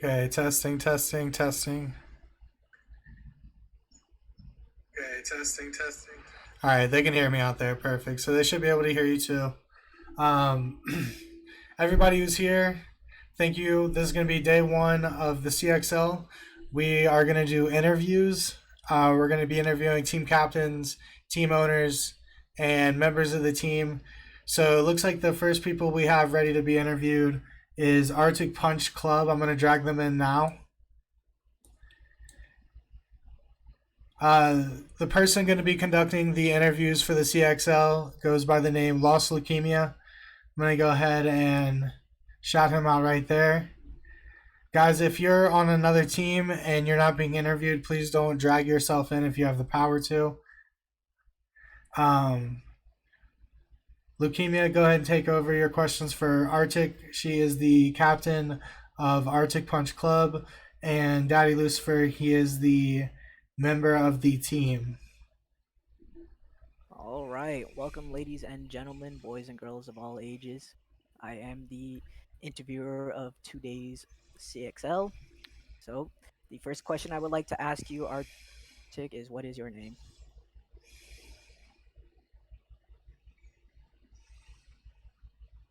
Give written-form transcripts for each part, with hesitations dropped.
Okay, testing, testing, testing. Okay, testing, testing. All right, they can hear me out there. Perfect. So they should be able to hear you too. Um, everybody who's here, thank you. This is going to be day one of the CXL. We are going to do interviews. We're going to be interviewing team captains, team owners, and members of the team. So it looks like the first people we have ready to be interviewed is Arctic Punch Club. I'm going to drag them in now. The person going to be conducting the interviews for the CXL goes by the name Lost Leukemia. I'm going to go ahead and shout him out right there. Guys, if you're on another team and you're not being interviewed, please don't drag yourself in if you have the power to. Um, Leukemia, go ahead and take over your questions for Arctic. She is the captain of Arctic Punch Club. And Daddy Lucifer, he is the member of the team. All right, welcome, ladies and gentlemen, boys and girls of all ages. I am the interviewer of today's CXL. So, the first question I would like to ask you, Arctic, is what is your name?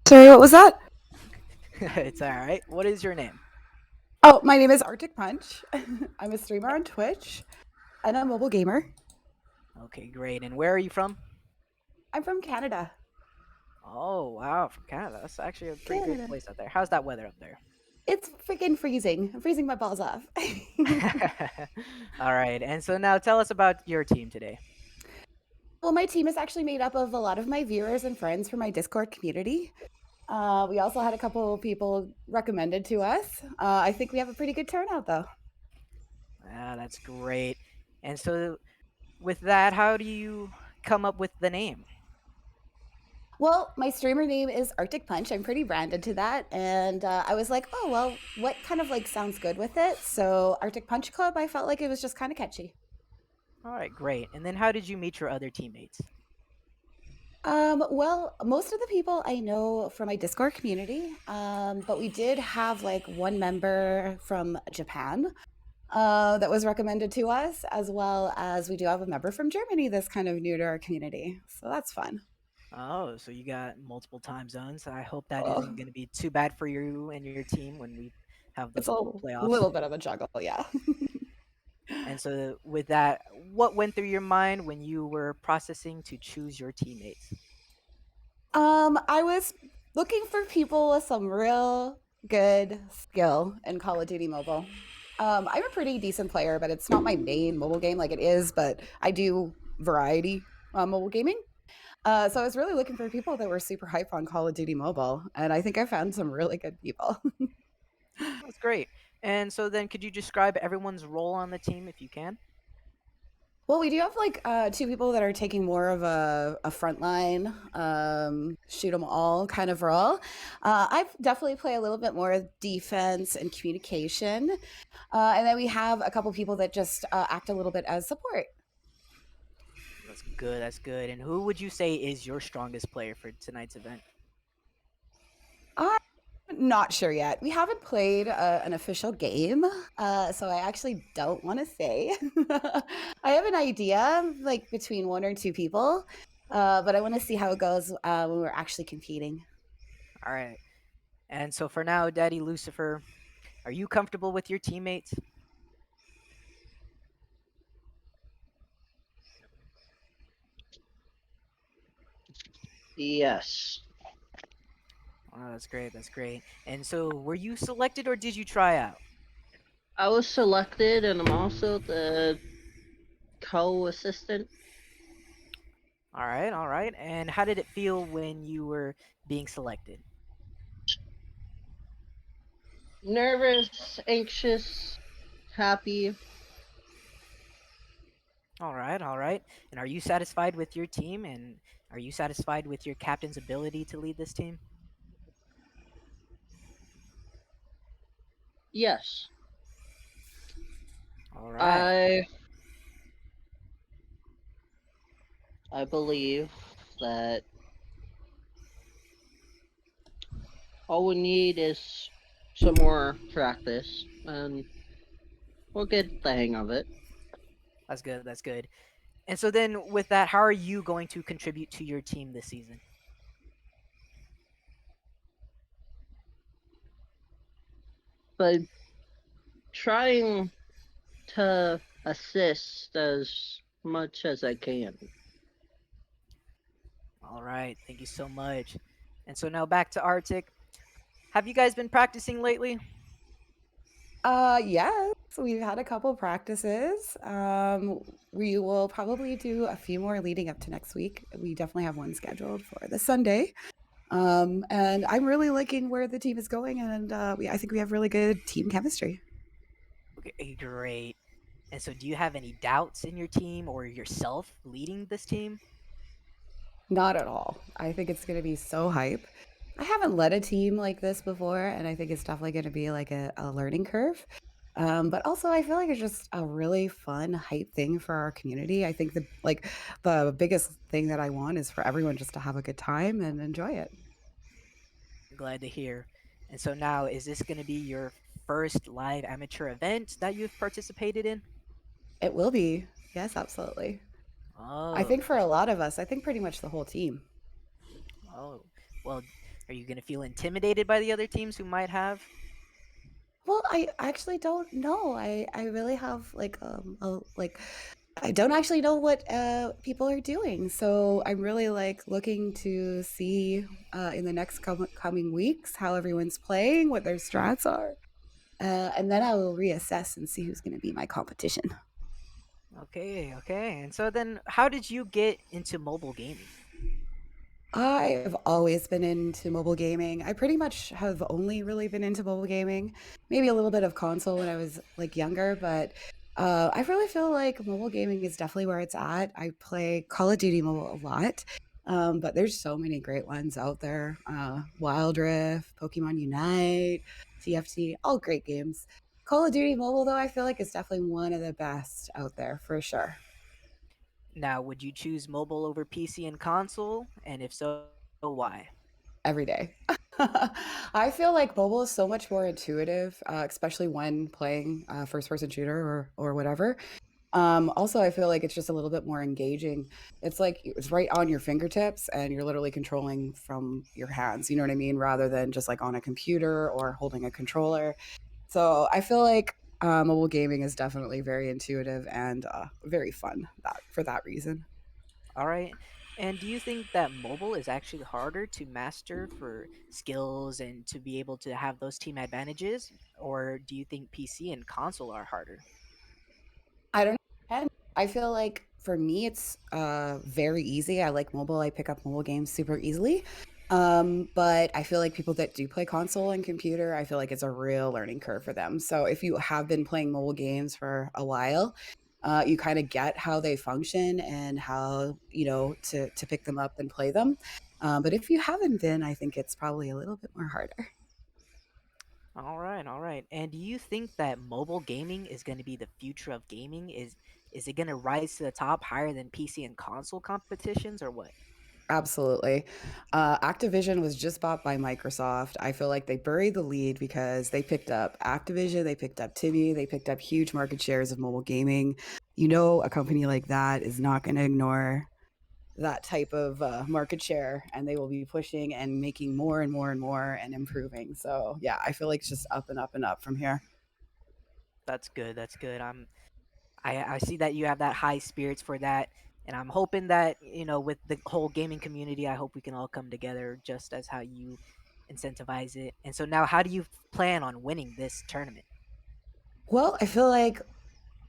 Sorry, what was that? It's all right. What is your name? Oh, my name is Arctic Punch. I'm a streamer on Twitch and a mobile gamer. Okay, great. And where are you from? I'm from Canada. Oh, wow, from Canada. That's actually a pretty great Canada. place out there. How's that weather up there? It's freaking freezing. I'm freezing my balls off. All right. And so now tell us about your team today. Well, my team is actually made up of a lot of my viewers and friends from my Discord community. We also had a couple of people recommended to us. I think we have a pretty good turnout, though. Ah, that's great. And so with that, how do you come up with the name? Well, my streamer name is Arctic Punch. I'm pretty branded to that, and I was like, oh well, what kind of like sounds good with it? So Arctic Punch Club. I felt like it was just kind of catchy. All right, great. And then how did you meet your other teammates? Well, most of the people I know from my Discord community, but we did have like one member from Japan that was recommended to us, as well as we do have a member from Germany that's kind of new to our community. So that's fun. Oh, so you got multiple time zones. I hope that isn't Oh, going to be too bad for you and your team when we have the it's a playoffs. little bit of a juggle, yeah. And so, with that, what went through your mind when you were processing to choose your teammates? I was looking for people with some real good skill in Call of Duty Mobile. I'm a pretty decent player, but it's not my main mobile game like it is, but I do variety mobile gaming. So I was really looking for people that were super hype on Call of Duty Mobile, and I think I found some really good people. That's great. And so, then could you describe everyone's role on the team if you can? Well, we do have like two people that are taking more of a frontline, shoot 'em all kind of role. I definitely play a little bit more defense and communication, and then we have a couple people that just act a little bit as support. That's good. That's good. And who would you say is your strongest player for tonight's event? I'm not sure yet. We haven't played an official game, so I actually don't want to say. I have an idea, like between one or two people, but I want to see how it goes when we're actually competing. All right. And so, for now, Daddy Lucifer, are you comfortable with your teammates? Yes. Oh, that's great. That's great. And so, were you selected or did you try out? I was selected and I'm also the co-assistant. All right. All right. And how did it feel when you were being selected? Nervous, anxious, happy. All right. All right. And are you satisfied with your team? And are you satisfied with your captain's ability to lead this team? Yes. All right. I I believe that all we need is some more practice and we'll get the hang of it. That's good. That's good. And so then, with that, how are you going to contribute to your team this season? But trying to assist as much as I can. All right. Thank you so much. And so now back to Arctic. Have you guys been practicing lately? Yes, we've had a couple practices. We will probably do a few more leading up to next week. We definitely have one scheduled for this Sunday. And I'm really liking where the team is going, and I think we have really good team chemistry. Okay, great. And so, do you have any doubts in your team or yourself leading this team? Not at all. I think it's going to be so hype. I haven't led a team like this before, and I think it's definitely going to be like a learning curve. But also, I feel like it's just a really fun hype thing for our community. I think the biggest thing that I want is for everyone just to have a good time and enjoy it. Glad to hear. And so now, is this going to be your first live amateur event that you've participated in? It will be, yes, absolutely. I Oh, think for a lot of us, I think pretty much the whole team. oh. Well, are you going to feel intimidated by the other teams who might have? Well, I actually don't know. I really have I don't actually know what people are doing. So I'm really like looking to see in the next coming weeks how everyone's playing, what their strats are, and then I will reassess and see who's going to be my competition. Okay, okay. And so then, how did you get into mobile gaming? I have always been into mobile gaming. I pretty much have only really been into mobile gaming, maybe a little bit of console when I was like younger, but I really feel like mobile gaming is definitely where it's at. I play Call of Duty mobile a lot, but there's so many great ones out there. Wild Rift, Pokemon Unite, TFT, all great games. Call of Duty mobile, though, I feel like is definitely one of the best out there for sure. Now, would you choose mobile over PC and console? And if so, why? Every day. I feel like mobile is so much more intuitive, especially when playing first person shooter or whatever. Also, I feel like it's just a little bit more engaging. It's like it's right on your fingertips and you're literally controlling from your hands. You know what I mean? Rather than just like on a computer or holding a controller. So I feel like mobile gaming is definitely very intuitive and very fun for that reason. All right. And do you think that mobile is actually harder to master for skills and to be able to have those team advantages? Or do you think PC and console are harder? I don't know. I feel like for me, it's very easy. I like mobile. I pick up mobile games super easily. But I feel like people that do play console and computer, I feel like it's a real learning curve for them. So if you have been playing mobile games for a while, you kind of get how they function and how to pick them up and play them. But if you haven't been, I think it's probably a little bit more harder. All right, all right. And do you think that mobile gaming is going to be the future of gaming? Is it going to rise to the top higher than PC and console competitions or what? Absolutely. Activision was just bought by Microsoft. I feel like they buried the lead because they picked up Activision, they picked up Tibby, they picked up huge market shares of mobile gaming. You know, a company like that is not going to ignore that type of market share, and they will be pushing and making more and more and more and improving. So, yeah, I feel like it's just up and up and up from here. That's good. That's good. I see that you have that high spirits for that, and I'm hoping that with the whole gaming community, I hope we can all come together just as how you incentivize it. And so now, how do you plan on winning this tournament? Well, I feel like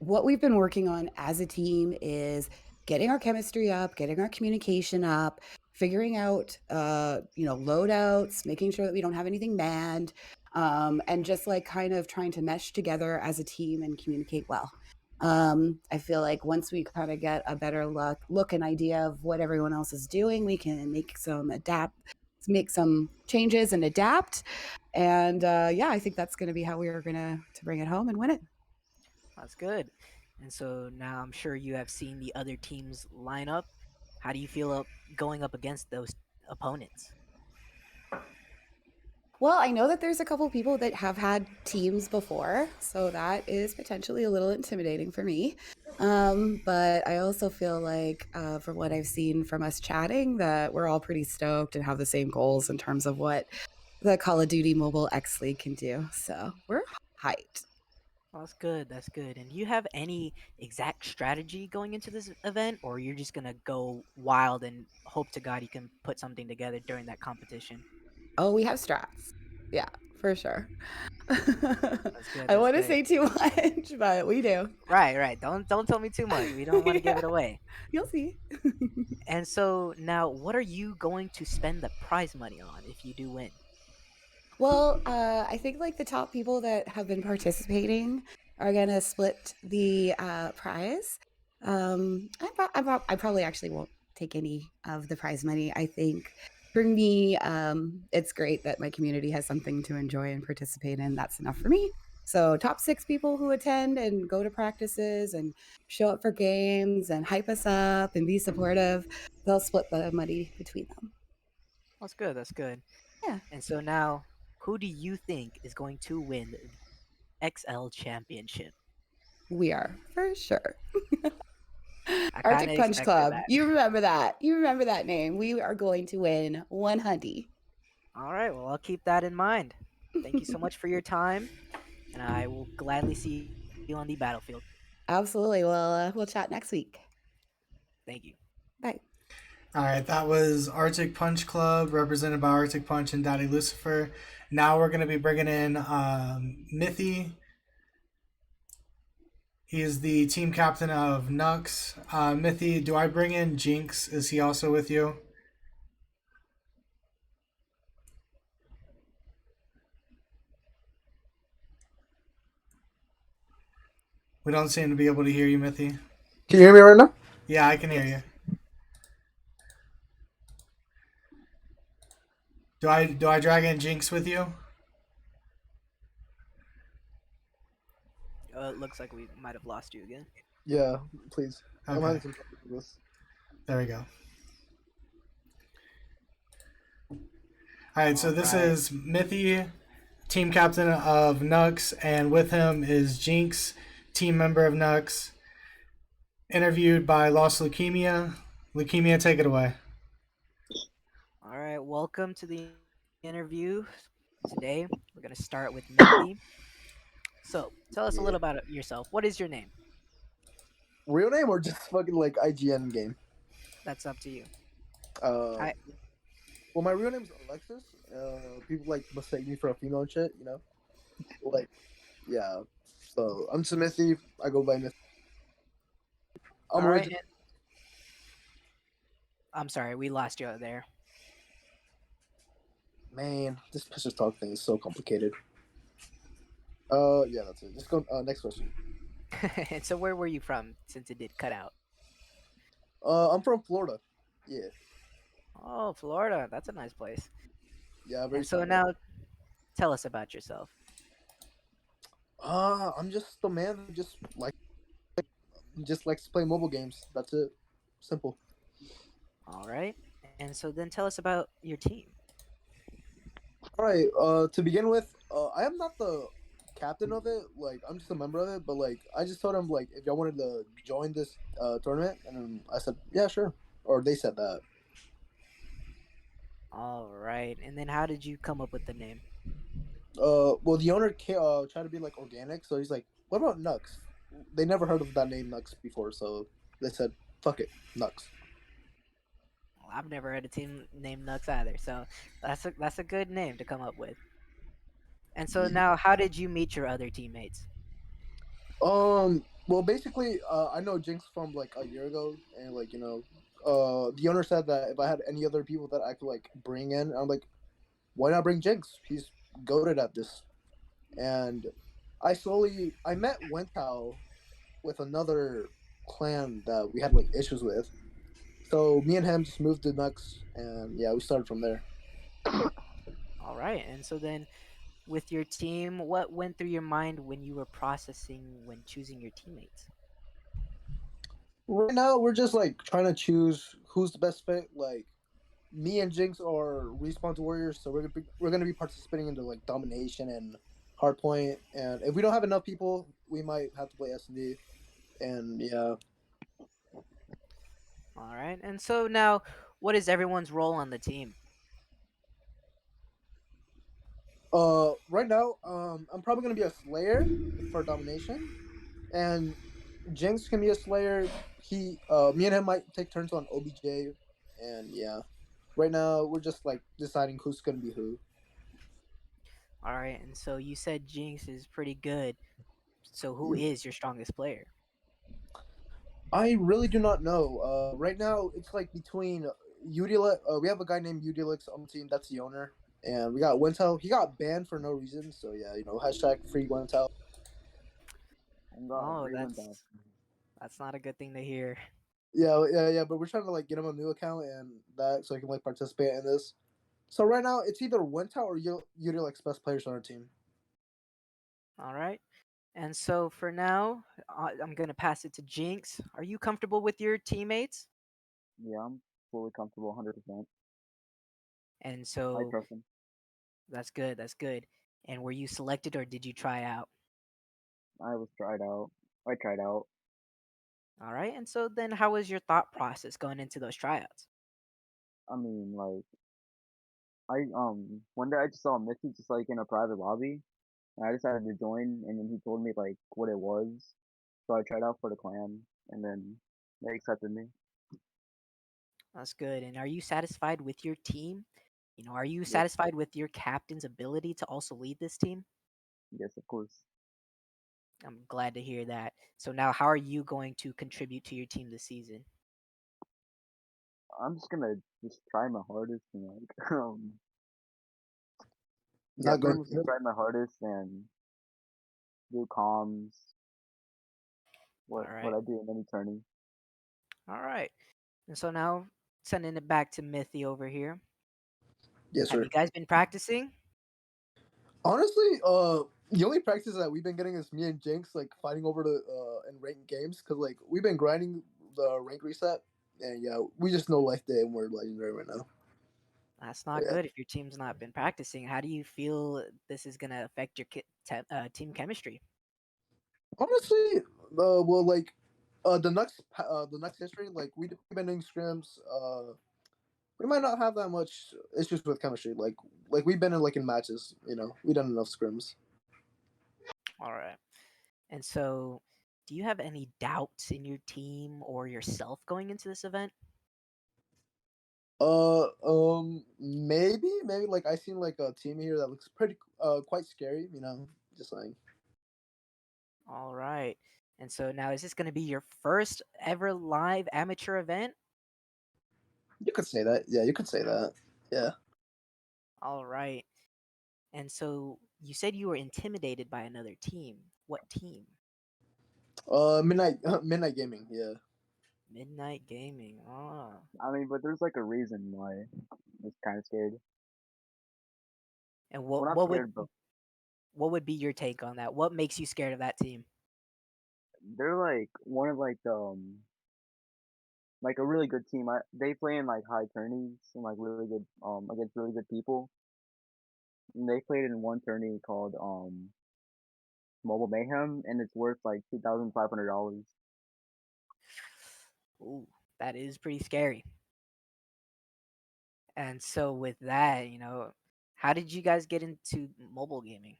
what we've been working on as a team is getting our chemistry up, getting our communication up, figuring out loadouts, making sure that we don't have anything manned, and just like kind of trying to mesh together as a team and communicate well. I feel like once we kind of get a better look and idea of what everyone else is doing, we can make some changes and adapt. And yeah, I think that's going to be how we are going to bring it home and win it. That's good. And so now I'm sure you have seen the other teams line up. How do you feel going up against those opponents? Well, I know that there's a couple people that have had teams before, so that is potentially a little intimidating for me. But I also feel like, from what I've seen from us chatting, that we're all pretty stoked and have the same goals in terms of what the Call of Duty Mobile X League can do. So we're hyped. Well, that's good. That's good. And do you have any exact strategy going into this event, or you're just gonna go wild and hope to God you can put something together during that competition? Oh, we have strats. Yeah, for sure. That's good. I That's want to good. say too much, but we do. Right, right. Don't tell me too much. We don't want to give Yeah, it away. you'll see. And so now, what are you going to spend the prize money on if you do win? Well, I think like the top people that have been participating are gonna split the prize. I probably actually won't take any of the prize money. I think for me, it's great that my community has something to enjoy and participate in. That's enough for me. So, top six people who attend and go to practices and show up for games and hype us up and be supportive, they'll split the money between them. That's good. That's good. Yeah, And so now, who do you think is going to win the XL Championship? we are for sure. I kind Arctic of Punch expected Club. that. You remember that. You remember that name. We are going to win 100. All right. Well, I'll keep that in mind. Thank you so much for your time, and I will gladly see you on the battlefield. Absolutely. Well, we'll chat next week. Thank you. Bye. All right, that was Arctic Punch Club, represented by Arctic Punch and Daddy Lucifer. Now we're going to be bringing in Mithy. He is the team captain of Nux. Mithy, do I bring in Jinx? Is he also with you? We don't seem to be able to hear you, Mithy. Can you hear me right now? Yeah, I can hear Yes. you. Do I drag in Jinx with you? It looks like we might have lost you again. Yeah, please. I'm Okay, having some trouble with this. there we go. All right, so All this right. is Mithy, team captain of Nux, and with him is Jinx, team member of Nux, interviewed by Lost Leukemia. Leukemia, take it away. All right. Welcome to the interview. Today, we're going to start with Mithy. So, tell us a little Yeah. about yourself. What is your name? Real name or just fucking like IGN game? That's up to you. Uh, I well, my real name's Alexis. People like mistake me for a female and shit. Like yeah. So I'm Smithy. I go by Myth. I'm All right. original. I'm sorry, we lost you out there. Man, this push to talk thing is so complicated. Yeah, that's it. Just go. Next question. And so, where were you from? Since it did cut out. I'm from Florida. Yeah, Oh, Florida. That's a nice place. yeah, very And so sunny. now, tell us about yourself. I'm just a man who just likes to play mobile games. That's it. Simple. All right. And so then, tell us about your team. All right. To begin with, I am not the captain of it. Like, I'm just a member of it. But like, I just told them like if y'all wanted to join this tournament, and I said yeah, sure. Or they said that. All right. And then, how did you come up with the name? Well, the owner tried to be like organic, so he's like, "What about Nux?" They never heard of that name Nux before, so they said, "Fuck it, Nux." Well, I've never heard a team named Nux either, so that's a good name to come up with. And so Yeah. now, how did you meet your other teammates? Well, basically, I know Jinx from like a year ago, and like the owner said that if I had any other people that I could like bring in, I'm like, why not bring Jinx? He's goaded at this. And I met Wentao with another clan that we had like issues with. So me and him just moved to Nux, and yeah, we started from there. All right. And so then, with your team, what went through your mind when you were processing when choosing your teammates? Right now, we're just like trying to choose who's the best fit. Like me and Jinx are respawn warriors, so we're gonna be participating in the like domination and hardpoint. And if we don't have enough people, we might have to play S&D. And yeah, All right. And so now, what is everyone's role on the team? right now, I'm probably gonna be a Slayer for domination, and Jinx can be a Slayer. Me and him might take turns on OBJ, and yeah. Right now, we're just like deciding who's gonna be who. All right. And so you said Jinx is pretty good. So who is your strongest player? I really do not know. Right now, it's like between Udilix. We have a guy named Udilix on the team. That's the owner, and we got Wintel. He got banned for no reason. So yeah, hashtag free Wintel. Oh, that's not a good thing to hear. Yeah. But we're trying to like get him a new account and that so he can like participate in this. So right now, it's either Wintel or Udilix best players on our team. All right. And so for now, I'm gonna pass it to Jinx. Are you comfortable with your teammates? Yeah, I'm fully comfortable, 100%. And I so trust him. that's good. That's good. And were you selected or did you try out? I was tried out. I tried out. All right. And so then, how was your thought process going into those tryouts? I mean, like, one day I just saw Misty just like in a private lobby, and I decided to join, and then he told me like what it was, so I tried out for the clan, and then they accepted me. That's good. And are you satisfied with your team? Are you Yes, satisfied with your captain's ability to also lead this team? yes, of course. I'm glad to hear that. So now, how are you going to contribute to your team this season? I'm just gonna just try my hardest and like, yeah, Not pretty going much just to. try my hardest and do comms, All what right. I do in any tourney. All right. And so now, sending it back to Mithy over here. Yes, Have sir. you guys been practicing? Honestly, the only practice that we've been getting is me and Jinx like fighting over the in ranked games because like we've been grinding the rank reset, and yeah, we just know life day and we're legendary right now. That's But not yeah, good if your team's not been practicing. How do you feel this is going to affect your team chemistry? honestly, well, like, the next history, like we've been doing scrims. We might not have that much issues with chemistry. Like we've been in like in matches. We've done enough scrims. All right. And so, do you have any doubts in your team or yourself going into this event? Maybe like I seen like a team here that looks pretty quite scary. Just saying. All right. And so now, is this going to be your first ever live amateur event? You could say that. Yeah, you could say that. Yeah. All right. And so, you said you were intimidated by another team. What team? Midnight gaming. Yeah. Midnight Gaming. Ah. I mean, but there's like a reason why I was kind of scared. And Well, what not what would scared, but what would be your take on that? What makes you scared of that team? they're like one of like a really good team. They play in like high tourneys and like really good against really good people. And they played in one tourney called Mobile Mayhem, and it's worth like $2,500. Ooh, that is pretty scary. And so with that, how did you guys get into mobile gaming?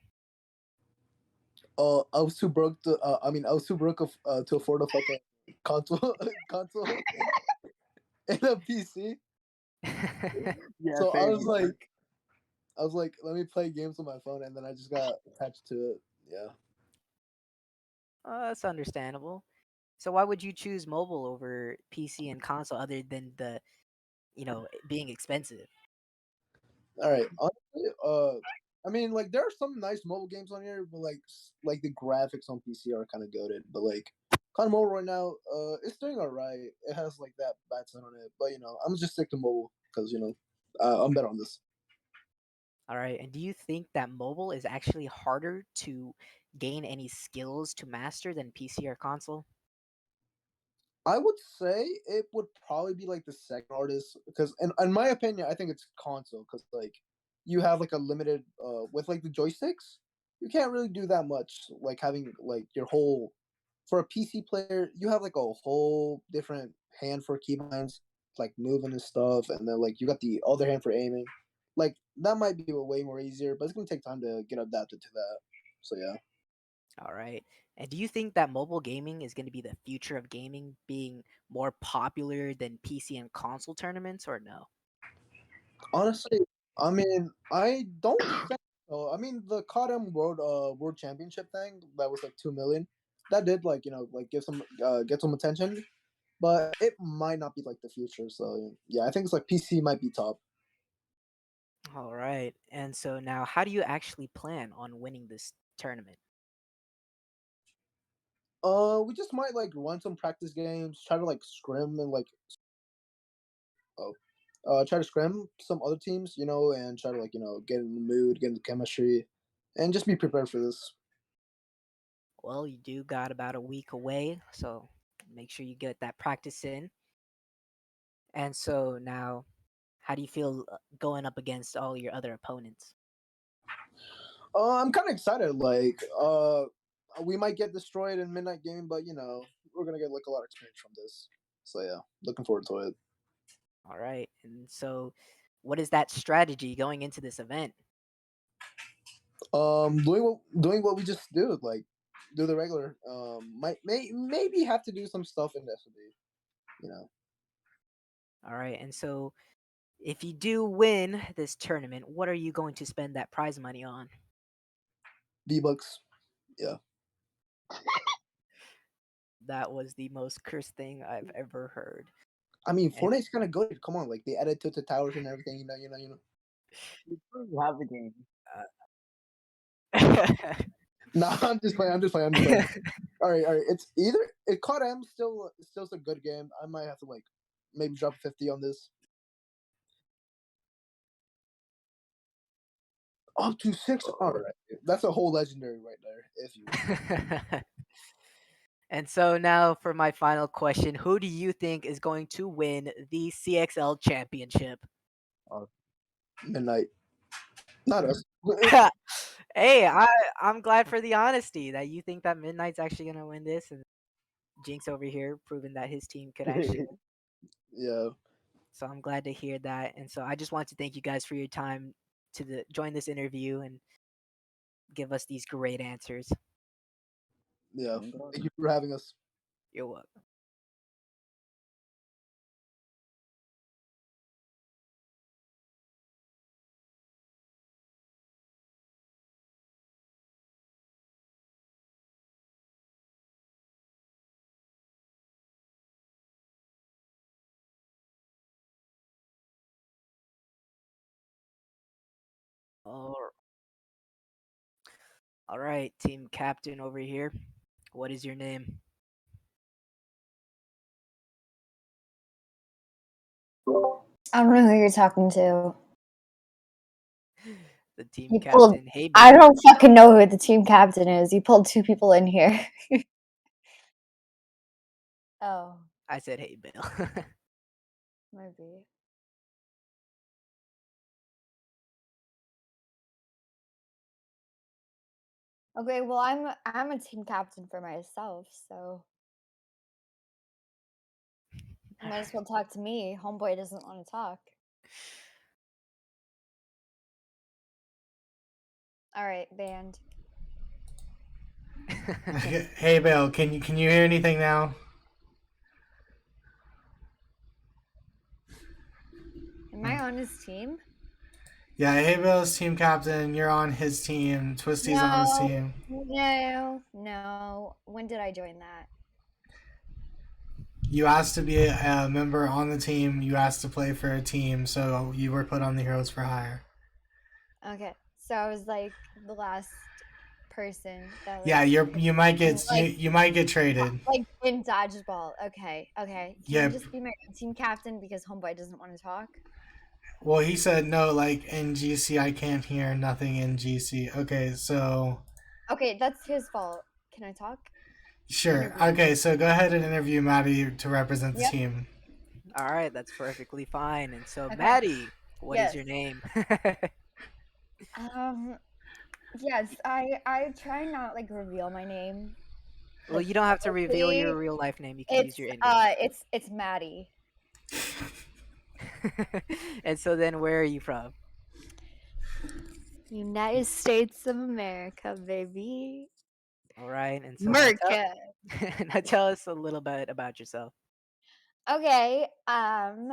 I was too broke to. I was too broke to afford a fucking console, console, and a PC. Yeah, So same. I was like, let me play games on my phone, and then I just got attached to it. Yeah. That's understandable. So why would you choose mobile over PC and console other than being expensive? All right. Honestly, I mean, like there are some nice mobile games on here, but like the graphics on PC are kind of goated. But like, kind of mobile right now, it's doing alright. It has like that bad sound on it, but I'm just stick to mobile because I'm better on this. All right. And do you think that mobile is actually harder to gain any skills to master than PC or console? I would say it would probably be like the second artist because, in my opinion, I think it's console because like you have like a limited with like the joysticks, you can't really do that much. Like having like your whole for a PC player, you have like a whole different hand for keybinds, like moving and stuff, and then like you got the other hand for aiming. Like that might be way more easier, but it's gonna take time to get adapted to that. So yeah. All right. And do you think that mobile gaming is going to be the future of gaming, being more popular than PC and console tournaments, or no? Honestly, I mean, I don't think so. I mean, the CODM World Championship thing that was like 2 million, that did like like give some get some attention, but it might not be like the future. So yeah, I think it's like PC might be top. All right. And so now, how do you actually plan on winning this tournament? We just might like run some practice games, try to like scrim and like oh, try to scrim some other teams, and try to like get in the mood, get in the chemistry, and just be prepared for this. Well, you do got about a week away, so make sure you get that practice in. And so now, how do you feel going up against all your other opponents? I'm kind of excited. Like, we might get destroyed in midnight game, but we're gonna get like a lot of experience from this. So yeah, looking forward to it. All right. And so, what is that strategy going into this event? Doing what we just do, like do the regular. Maybe have to do some stuff in SOD. You know, All right. And so, if you do win this tournament, what are you going to spend that prize money on? V-Bucks. Yeah. That was the most cursed thing I've ever heard. I mean, And Fortnite's kind of good. Come on, like they added to the towers and everything. You probably have the game. Nah, I'm just playing. I'm just playing. I'm just playing. All right, all right. It's either it caught M still a good game. I might have to like maybe drop 50 on this. Up to 6. All right, that's a whole legendary right there. If you And so now for my final question, who do you think is going to win the CXL championship? Uh, midnight, not us. Hey, I'm glad for the honesty that you think that Midnight's actually gonna win this, and Jinx over here proving that his team could actually win. Yeah, So I'm glad to hear that. And so I just want to thank you guys for your time to join this interview and give us these great answers. yeah. Vanguard. Thank you for having us. You're welcome. All all right, team captain over here. What is your name? I don't know who you're talking to. The team You pulled. captain. Hey, I Bill. don't fucking know who the team captain is. You pulled two people in here. Oh, I said, hey, Bill. maybe. Okay, well, I'm a team captain for myself, so you might as well talk to me. Homeboy doesn't want to talk. All right, band. Hey, Bill, can you hear anything now? Am I on his team? Yeah, hey, Bill's team captain. You're on his team. Twisty's on his team. No. When did I join that? You asked to be a member on the team. You asked to play for a team, so you were put on the Heroes for Hire. Okay, so I was like the last person that Yeah, you might get you might get traded. like in dodgeball. Okay. Can Yeah. you just be my team captain because homeboy doesn't want to talk? Well, he said no. Like in GC, I can't hear nothing in GC. Okay, so Okay, that's his fault. Can I talk? Sure. interview. Okay, so go ahead and interview Maddie to represent the Yep. team. All right, that's perfectly fine. And so, Okay. Maddie, what is Yes. your name? Um. Yes. I try not like reveal my name Well, like you don't have to reveal your publicly. real life name. You can use your in-game. It's Maddie. And so then, where are you from? United States of America, baby. All right, and so now tell America. now tell us a little bit about yourself. Okay. I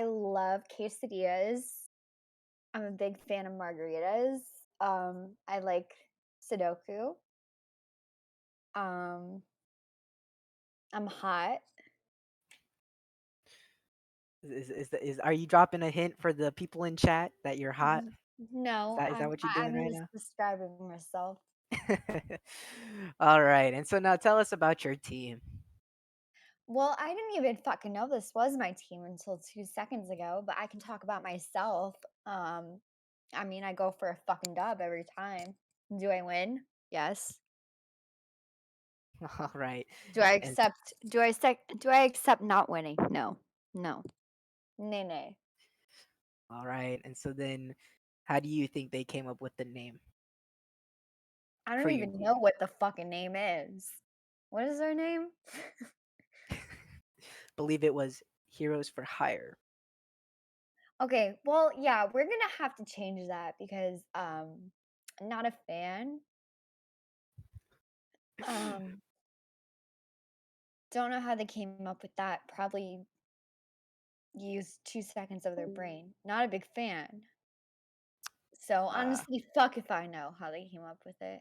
love quesadillas. I'm a big fan of margaritas. I like Sudoku. Um, I'm hot. Is Are you dropping a hint for the people in chat that you're hot? No, Is that what you're doing I'm right just now? describing myself. All right, and so now tell us about your team. Well, I didn't even fucking know this was my team until 2 seconds ago, but I can talk about myself. Um, I mean, I go for a fucking dub every time. Do I win? Yes. All right, Do I and accept? Do I accept not winning? No, no, nay, nay. all right, and so then, how do you think they came up with the name I for don't your even team? know what the fucking name is. What is their name? Believe it was Heroes for Hire. Okay, well, yeah, we're gonna have to change that because not a fan. Um, don't know how they came up with that. Probably used 2 seconds of their brain. Not a big fan. So Uh, honestly, fuck if I know how they came up with it.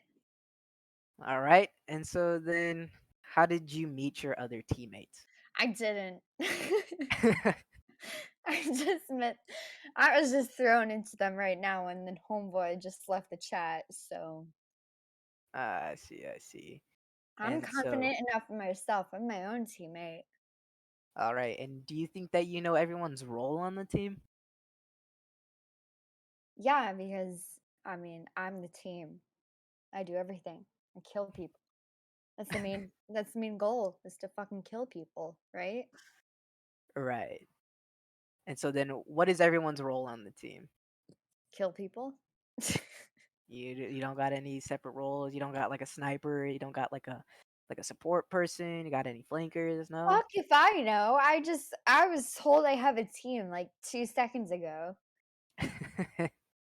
all right, and so then, how did you meet your other teammates? I didn't. I just meant I was just thrown into them right now, and then homeboy just left the chat. So I see, I see. I'm And so, confident enough in myself. I'm my own teammate. all right, and do you think that you know everyone's role on the team? Yeah, because I mean, I'm the team. I do everything. I kill people. That's the main goal is to fucking kill people, right? Right. And so then, what is everyone's role on the team? Kill people. You don't got any separate roles. You don't got like a sniper. You don't got like a support person. You got any flankers? No. Fuck if I know. I was told I have a team like 2 seconds ago.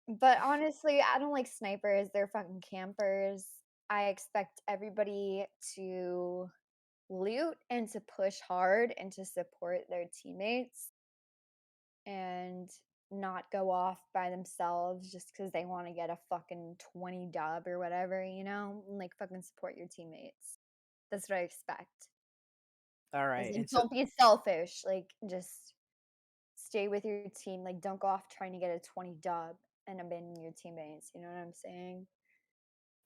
But honestly, I don't like snipers. They're fucking campers. I expect everybody to loot and to push hard and to support their teammates and not go off by themselves just because they want to get a fucking 20 dub or whatever, and, like fucking support your teammates. That's what I expect. All As right. in, And so don't be selfish. Like, just stay with your team. Like, don't go off trying to get a 20 dub and abandon your teammates. You know what I'm saying?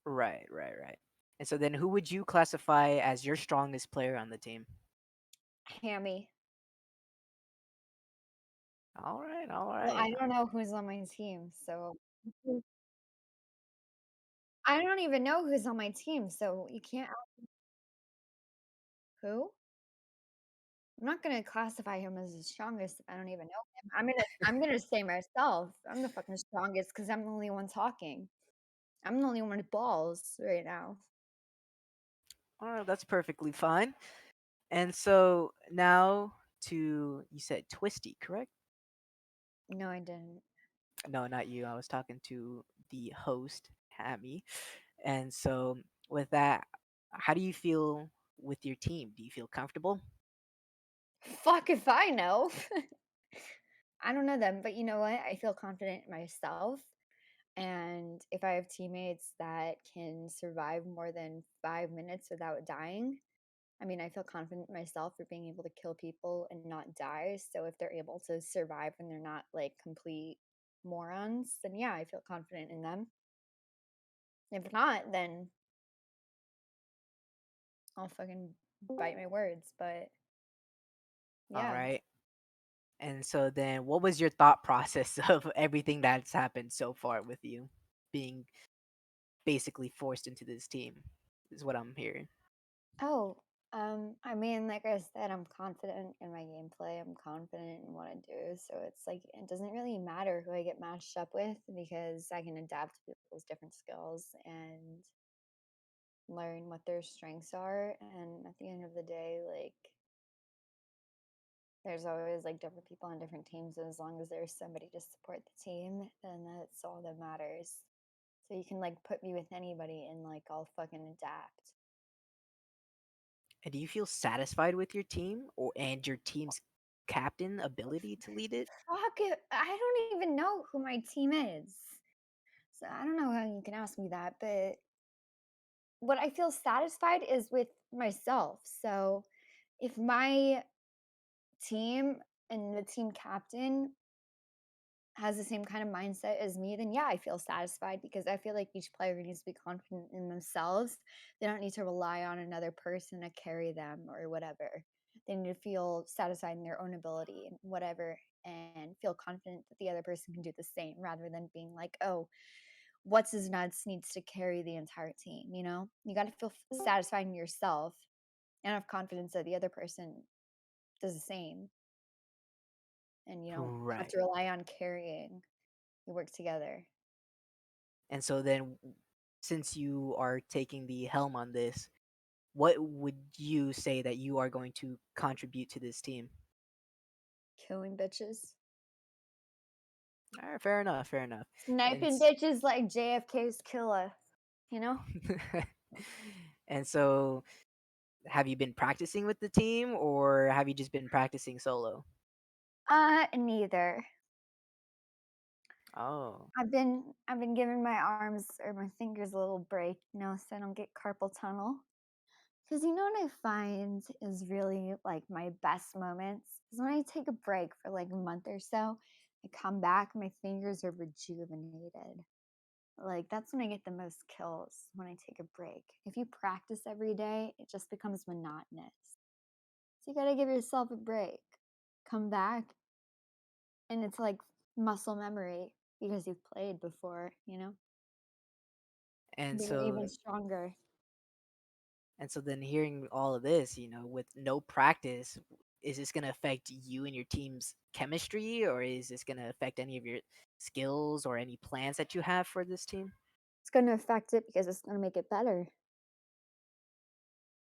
right, right, right. And so then, who would you classify as your strongest player on the team? Hammy. All right, all Well, right. I don't know who's on my team, so I don't even know who's on my team, so you can't who? I'm not gonna classify him as the strongest if I don't even know him. I'm gonna say myself. I'm the fucking strongest because I'm the only one talking. I'm the only one with balls right now. All right, that's perfectly fine. And so now to you said Twisty, correct? No, I didn't. No, not you. I was talking to the host, Hammy. And so with that, how do you feel with your team? Do you feel comfortable? Fuck if I know. I don't know them, but you know what? I feel confident in myself. And if I have teammates that can survive more than 5 minutes without dying, I mean, I feel confident in myself for being able to kill people and not die. So if they're able to survive and they're not like complete morons, then yeah, I feel confident in them. If not, then I'll fucking bite my words. But All yeah, right. And so then what was your thought process of everything that's happened so far with you being basically forced into this team? Is what I'm hearing. Oh, I mean, like I said, I'm confident in my gameplay. I'm confident in what I do. So it's like it doesn't really matter who I get matched up with because I can adapt to people's different skills and learn what their strengths are. And at the end of the day, like there's always like different people on different teams. And as long as there's somebody to support the team, then that's all that matters. So you can like put me with anybody and like I'll fucking adapt. And do you feel satisfied with your team and your team's captain ability to lead it? Fuck it. I don't even know who my team is. So I don't know how you can ask me that, but what I feel satisfied is with myself. So if my team and the team captain has the same kind of mindset as me, then yeah, I feel satisfied because I feel like each player needs to be confident in themselves. They don't need to rely on another person to carry them or whatever. They need to feel satisfied in their own ability and whatever and feel confident that the other person can do the same rather than being like, oh, what's his nuts needs to carry the entire team, you know? You got to feel satisfied in yourself and have confidence that the other person does the same and you don't have Right. to rely on carrying. You work together. And so then, since you are taking the helm on this, what would you say that you are going to contribute to this team? Killing bitches. All right, fair enough, fair enough. And Sniping bitches like JFK's killer, you know? and so, have you been practicing with the team, or have you just been practicing solo? Neither. Oh, I've been giving my arms or my fingers a little break, you know, so I don't get carpal tunnel. Because you know what I find is really like my best moments is when I take a break for like a month or so. I come back, my fingers are rejuvenated. Like that's when I get the most kills when I take a break. If you practice every day, it just becomes monotonous. So you got to give yourself a break. Come back, and it's like muscle memory because you've played before, you know? and Being so even stronger. and so then hearing all of this, with no practice, is this going to affect you and your team's chemistry, or is this going to affect any of your skills or any plans that you have for this team? It's going to affect it because it's going to make it better.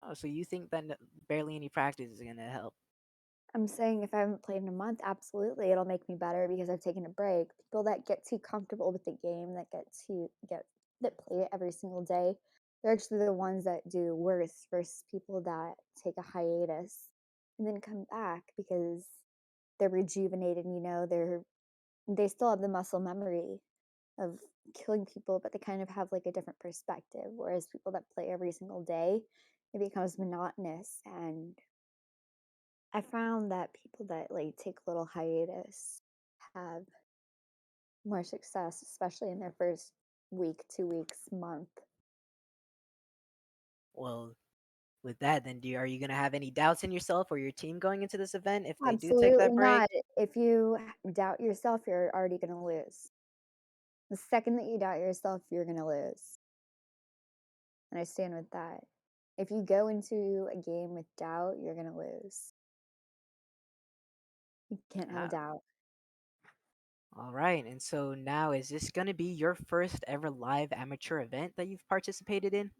Oh, so you think that barely any practice is going to help? I'm saying if I haven't played in a month, absolutely it'll make me better because I've taken a break. People that get too comfortable with the game, that play it every single day, they're actually the ones that do worse versus people that take a hiatus and then come back because they're rejuvenated, you know, they still have the muscle memory of killing people, but they kind of have like a different perspective. Whereas people that play every single day, it becomes monotonous. And I found that people that like take a little hiatus have more success, especially in their first week, 2 weeks, month. Well, with that, then are you going to have any doubts in yourself or your team going into this event if they do take Absolutely that break? not. If you doubt yourself, you're already going to lose. The second that you doubt yourself, you're going to lose. And I stand with that. If you go into a game with doubt, you're going to lose. You can't have Ah, doubt. all right. And so now, is this going to be your first ever live amateur event that you've participated in?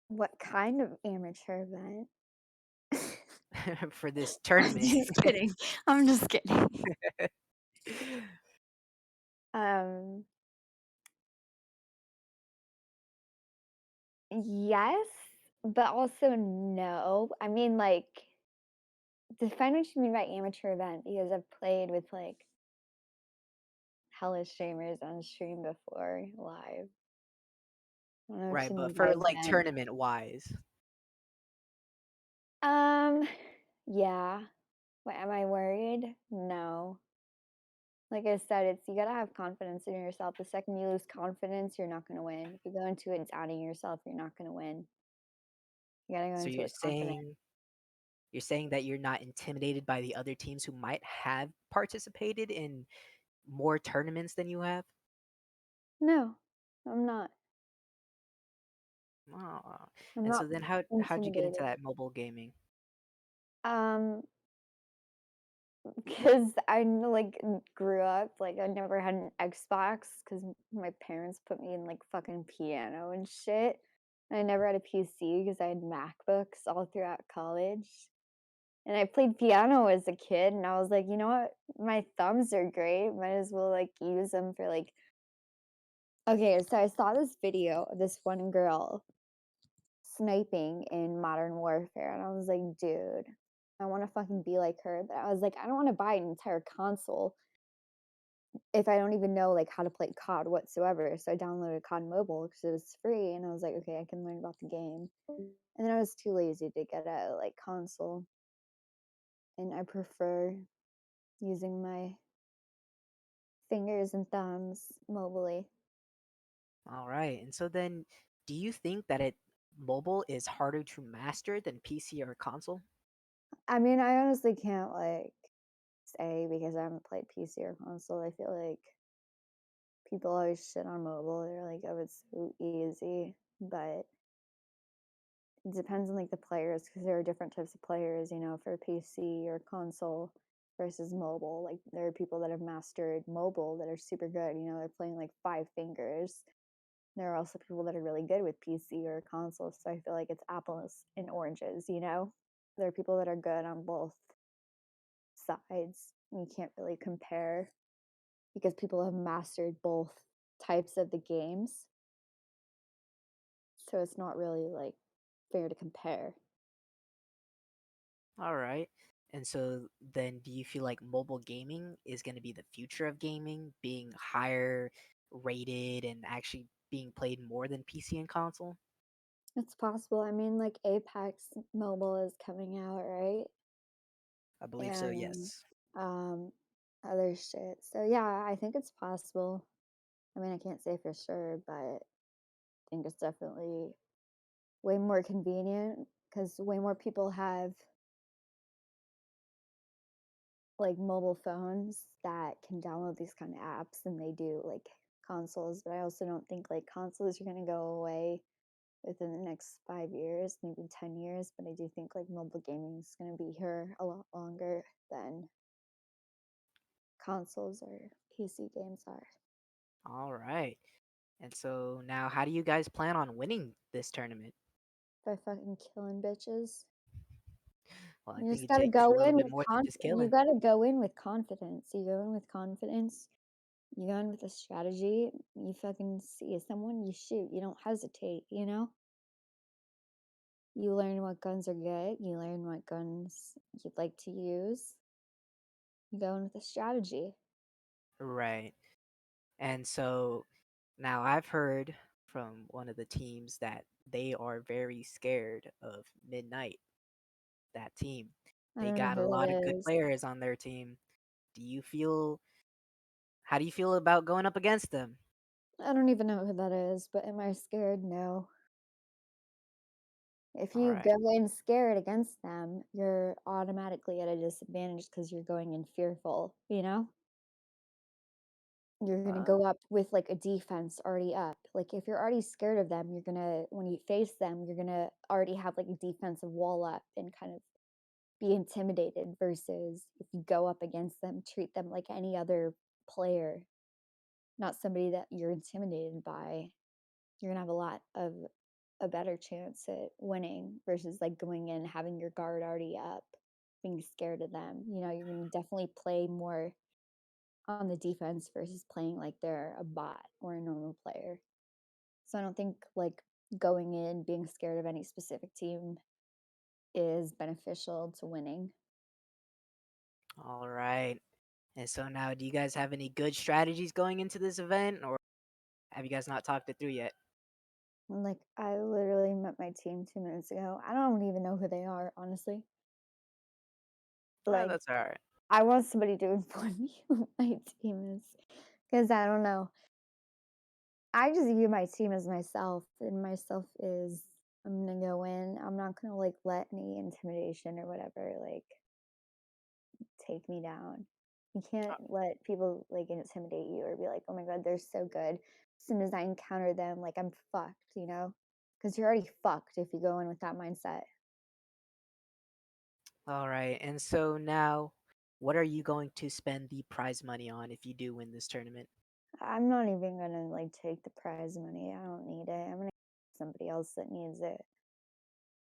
What kind of amateur event? For this I'm tournament? just kidding. I'm just kidding. Um, yes, but also no. I mean, like, define what you mean by amateur event because I've played with like hella streamers on stream before live. I don't know what Right, you but mean by for like event. tournament wise. Um, yeah. What, am I worried? No. Like I said, it's you gotta have confidence in yourself. The second you lose confidence, you're not gonna win. If you go into it doubting yourself, you're not gonna win. You gotta go So into you're it confident. saying that you're not intimidated by the other teams who might have participated in more tournaments than you have? No, I'm not. Oh, I'm and so not then how'd you get into intimidated. that mobile gaming? Um, because like grew up like I never had an Xbox because my parents put me in like fucking piano and shit. And I never had a PC because I had MacBooks all throughout college. And I played piano as a kid, and I was like, you know what? My thumbs are great. Might as well like use them for like. Okay, so I saw this video of this one girl sniping in Modern Warfare, and I was like, dude, I want to fucking be like her. But I was like, I don't want to buy an entire console if I don't even know like how to play COD whatsoever. So I downloaded COD Mobile because it was free, and I was like, okay, I can learn about the game. And then I was too lazy to get a like console, and I prefer using my fingers and thumbs mobily. All right. And so then do you think that it mobile is harder to master than PC or console? I mean, I honestly can't like say because I haven't played PC or console. I feel like people always shit on mobile. They're like, oh, it's so easy. But it depends on like the players because there are different types of players, for PC or console versus mobile. Like there are people that have mastered mobile that are super good, they're playing like five fingers. There are also people that are really good with PC or console. So I feel like it's apples and oranges. There are people that are good on both sides. You can't really compare because people have mastered both types of the games. So it's not really like fair to compare. All right. And so then do you feel like mobile gaming is going to be the future of gaming, being higher rated and actually being played more than PC and console? It's possible. I mean, like Apex Mobile is coming out, right? I believe so, And yes. um other shit. So yeah, I think it's possible. I mean, I can't say for sure, but I think it's definitely way more convenient because way more people have like mobile phones that can download these kind of apps than they do like consoles. But I also don't think like consoles are going to go away within the next 5 years, maybe 10 years. But I do think like mobile gaming is going to be here a lot longer than consoles or PC games are. All right. And so now how do you guys plan on winning this tournament? By fucking killing bitches. Well, I You think just it gotta takes a go little in bit with more than just you killing. gotta go in with confidence. You go in with confidence. You go in with a strategy. You fucking see someone, you shoot. You don't hesitate. You learn what guns are good. You learn what guns you'd like to use. You go in with a strategy. Right. And so now I've heard from one of the teams that they are very scared of Midnight, that team. I They don't know got a who lot of that good is. players on their team. Do you feel how do you feel about going up against them? I don't even know who that is, but am I scared? No. If All you right. go in scared against them, you're automatically at a disadvantage because you're going in fearful. You're gonna Uh, go up with like a defense already up. Like if you're already scared of them, when you face them, you're gonna already have like a defensive wall up and kind of be intimidated versus if you go up against them, treat them like any other player, not somebody that you're intimidated by. You're gonna have a better chance at winning versus like going in having your guard already up, being scared of them. You're gonna definitely play more on the defense versus playing like they're a bot or a normal player. So I don't think like going in being scared of any specific team is beneficial to winning. all right. And so now do you guys have any good strategies going into this event or have you guys not talked it through yet? Like I literally met my team 2 minutes ago. I don't even know who they are, honestly. Like That's all right. I want somebody to inform me who my team is because I don't know. I just view my team as myself, and myself is I'm gonna go in. I'm not gonna like let any intimidation or whatever like take me down. You can't let people like intimidate you or be like, oh my god, they're so good. As soon as I encounter them, like I'm fucked, because you're already fucked if you go in with that mindset. All right. And so now, what are you going to spend the prize money on if you do win this tournament? I'm not even gonna like take the prize money. I don't need it. I'm gonna give somebody else that needs it.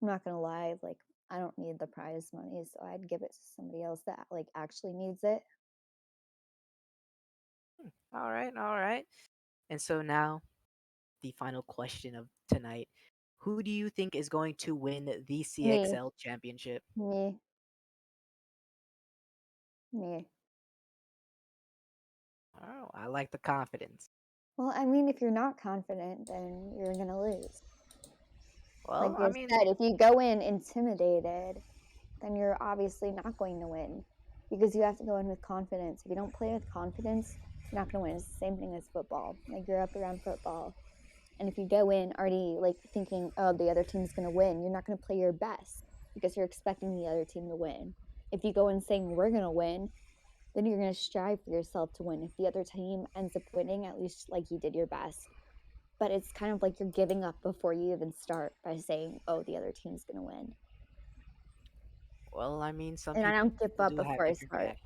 I'm not gonna lie, like I don't need the prize money, so I'd give it to somebody else that like actually needs it. All right. All right. And so now, the final question of tonight. Who do you think is going to win the Me, CXL championship? me, me. Oh, I like the confidence. Well, I mean, if you're not confident, then you're gonna lose. Like Well, I I mean, said, if you go in intimidated, then you're obviously not going to win because you have to go in with confidence. If you don't play with confidence, you're not going to win. It's the same thing as football. I grew up around football. And if you go in already like thinking, oh, the other team's going to win, you're not going to play your best because you're expecting the other team to win. If you go in saying we're going to win, then you're going to strive for yourself to win. If the other team ends up winning, at least like you did your best. But it's kind of like you're giving up before you even start by saying, oh, the other team's going to win. well, I mean, some And I people don't give up do have before I different start. react.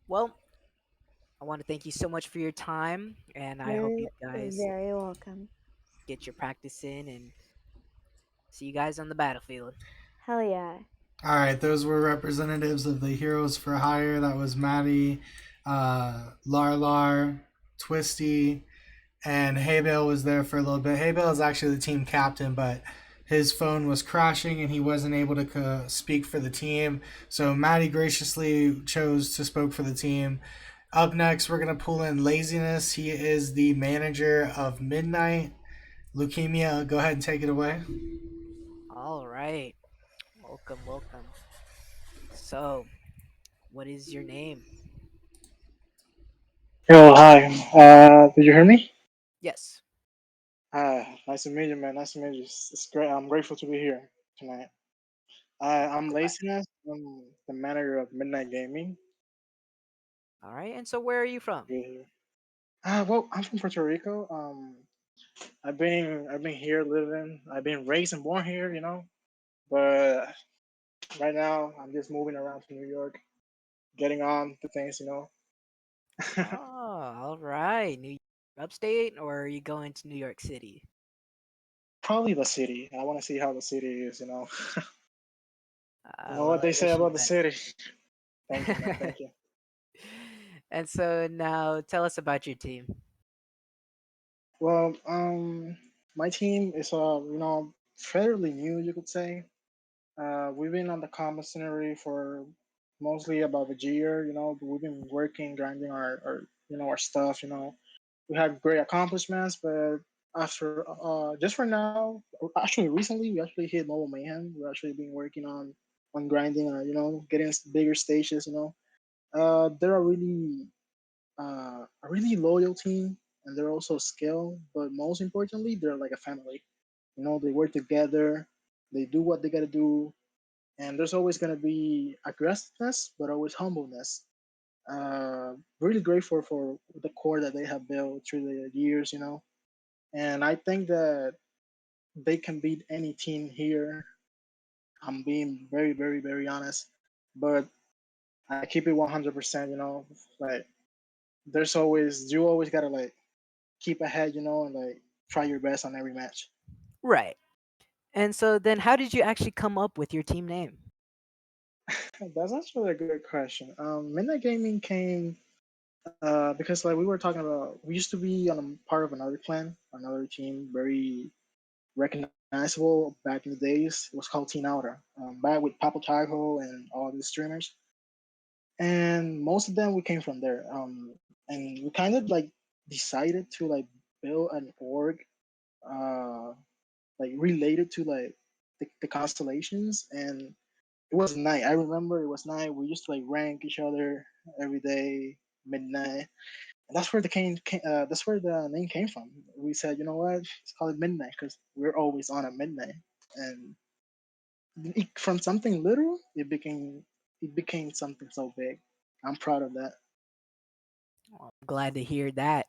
Well, I want to thank you so much for your time, and I hope you You're guys very welcome. get your practice in and see you guys on the battlefield. Hell yeah. All right, those were representatives of the Heroes for Hire. That was Maddie, Larlar, Twisty, and Haybale was there for a little bit. Haybale is actually the team captain, but his phone was crashing and he wasn't able to speak for the team. So Maddie graciously chose to speak for the team. Up next, we're going to pull in Laziness. He is the manager of Midnight. Leukemia, go ahead and take it away. All right. Welcome, welcome. So, what is your name? Yo, hi. Did you hear me? Yes. Nice to meet you, man. Nice to meet you. It's great. I'm grateful to be here tonight. I'm Glad. Laziness. I'm the manager of Midnight Gaming. All right. And so, where are you from? Be here. Well, I'm from Puerto Rico. I've been here living. I've been raised and born here, But right now, I'm just moving around to New York, getting on to things. Oh, all right. New Upstate, or are you going to New York City? Probably the city. I want to see how the city is. You know Well, what I they say wish you about the the best. city. Thank you, man. Thank you. And so now, tell us about your team. Well, my team is fairly new, you could say. We've been on the combat scenery for mostly about a year. We've been working, grinding our stuff. We had great accomplishments, but after just for now, actually recently, we actually hit mobile mayhem. We're actually been working on grinding, getting bigger stages. They're a really loyal team, and they're also skilled. But most importantly, they're like a family. They work together. They do what they gotta do, and there's always gonna be aggressiveness, but always humbleness. Really grateful for the core that they have built through the years. And I think that they can beat any team here. I'm being very, very, very honest, but I keep it 100%. Like you always gotta like keep ahead, and like try your best on every match. Right. And so then, how did you actually come up with your team name? That's actually a good question. Midnight Gaming came because like we were talking about, we used to be on a part of another clan, another team, very recognizable back in the days. It was called Teen Outer, back with Papa Tago and all the streamers, and most of them we came from there. And we kind of like decided to like build an org, uh, like related to like the constellations, and it was night. I remember it was night. We used to like rank each other every day, midnight, and that's where the name came from. We said, you know what, let's call it midnight because we're always on at midnight, and from something little, it became something so big. I'm proud of that. Well, I'm glad to hear that.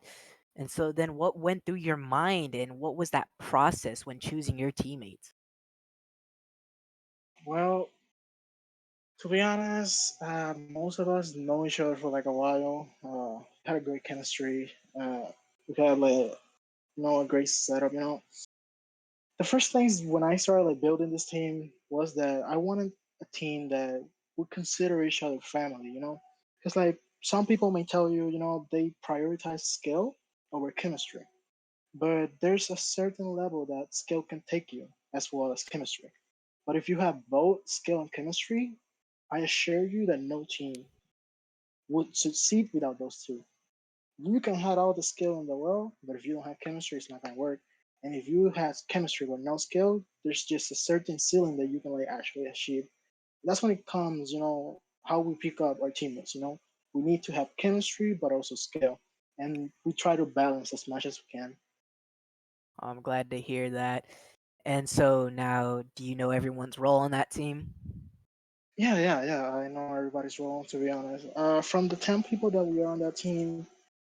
And so then what went through your mind and what was that process when choosing your teammates? Well, to be honest, most of us know each other for like a while. Had a great chemistry. We had like a great setup. The first things when I started like building this team was that I wanted a team that would consider each other family. Because like some people may tell you, they prioritize skill over chemistry, but there's a certain level that skill can take you as well as chemistry. But if you have both skill and chemistry, I assure you that no team would succeed without those two. You can have all the skill in the world, but if you don't have chemistry, it's not gonna work. And if you have chemistry but no skill, there's just a certain ceiling that you can like actually achieve. That's when it comes, how we pick up our teammates. We need to have chemistry but also skill, and we try to balance as much as we can. I'm glad to hear that. And so now, do you know everyone's role on that team? Yeah, yeah, yeah. I know everybody's role, to be honest. From the 10 people that we are on that team,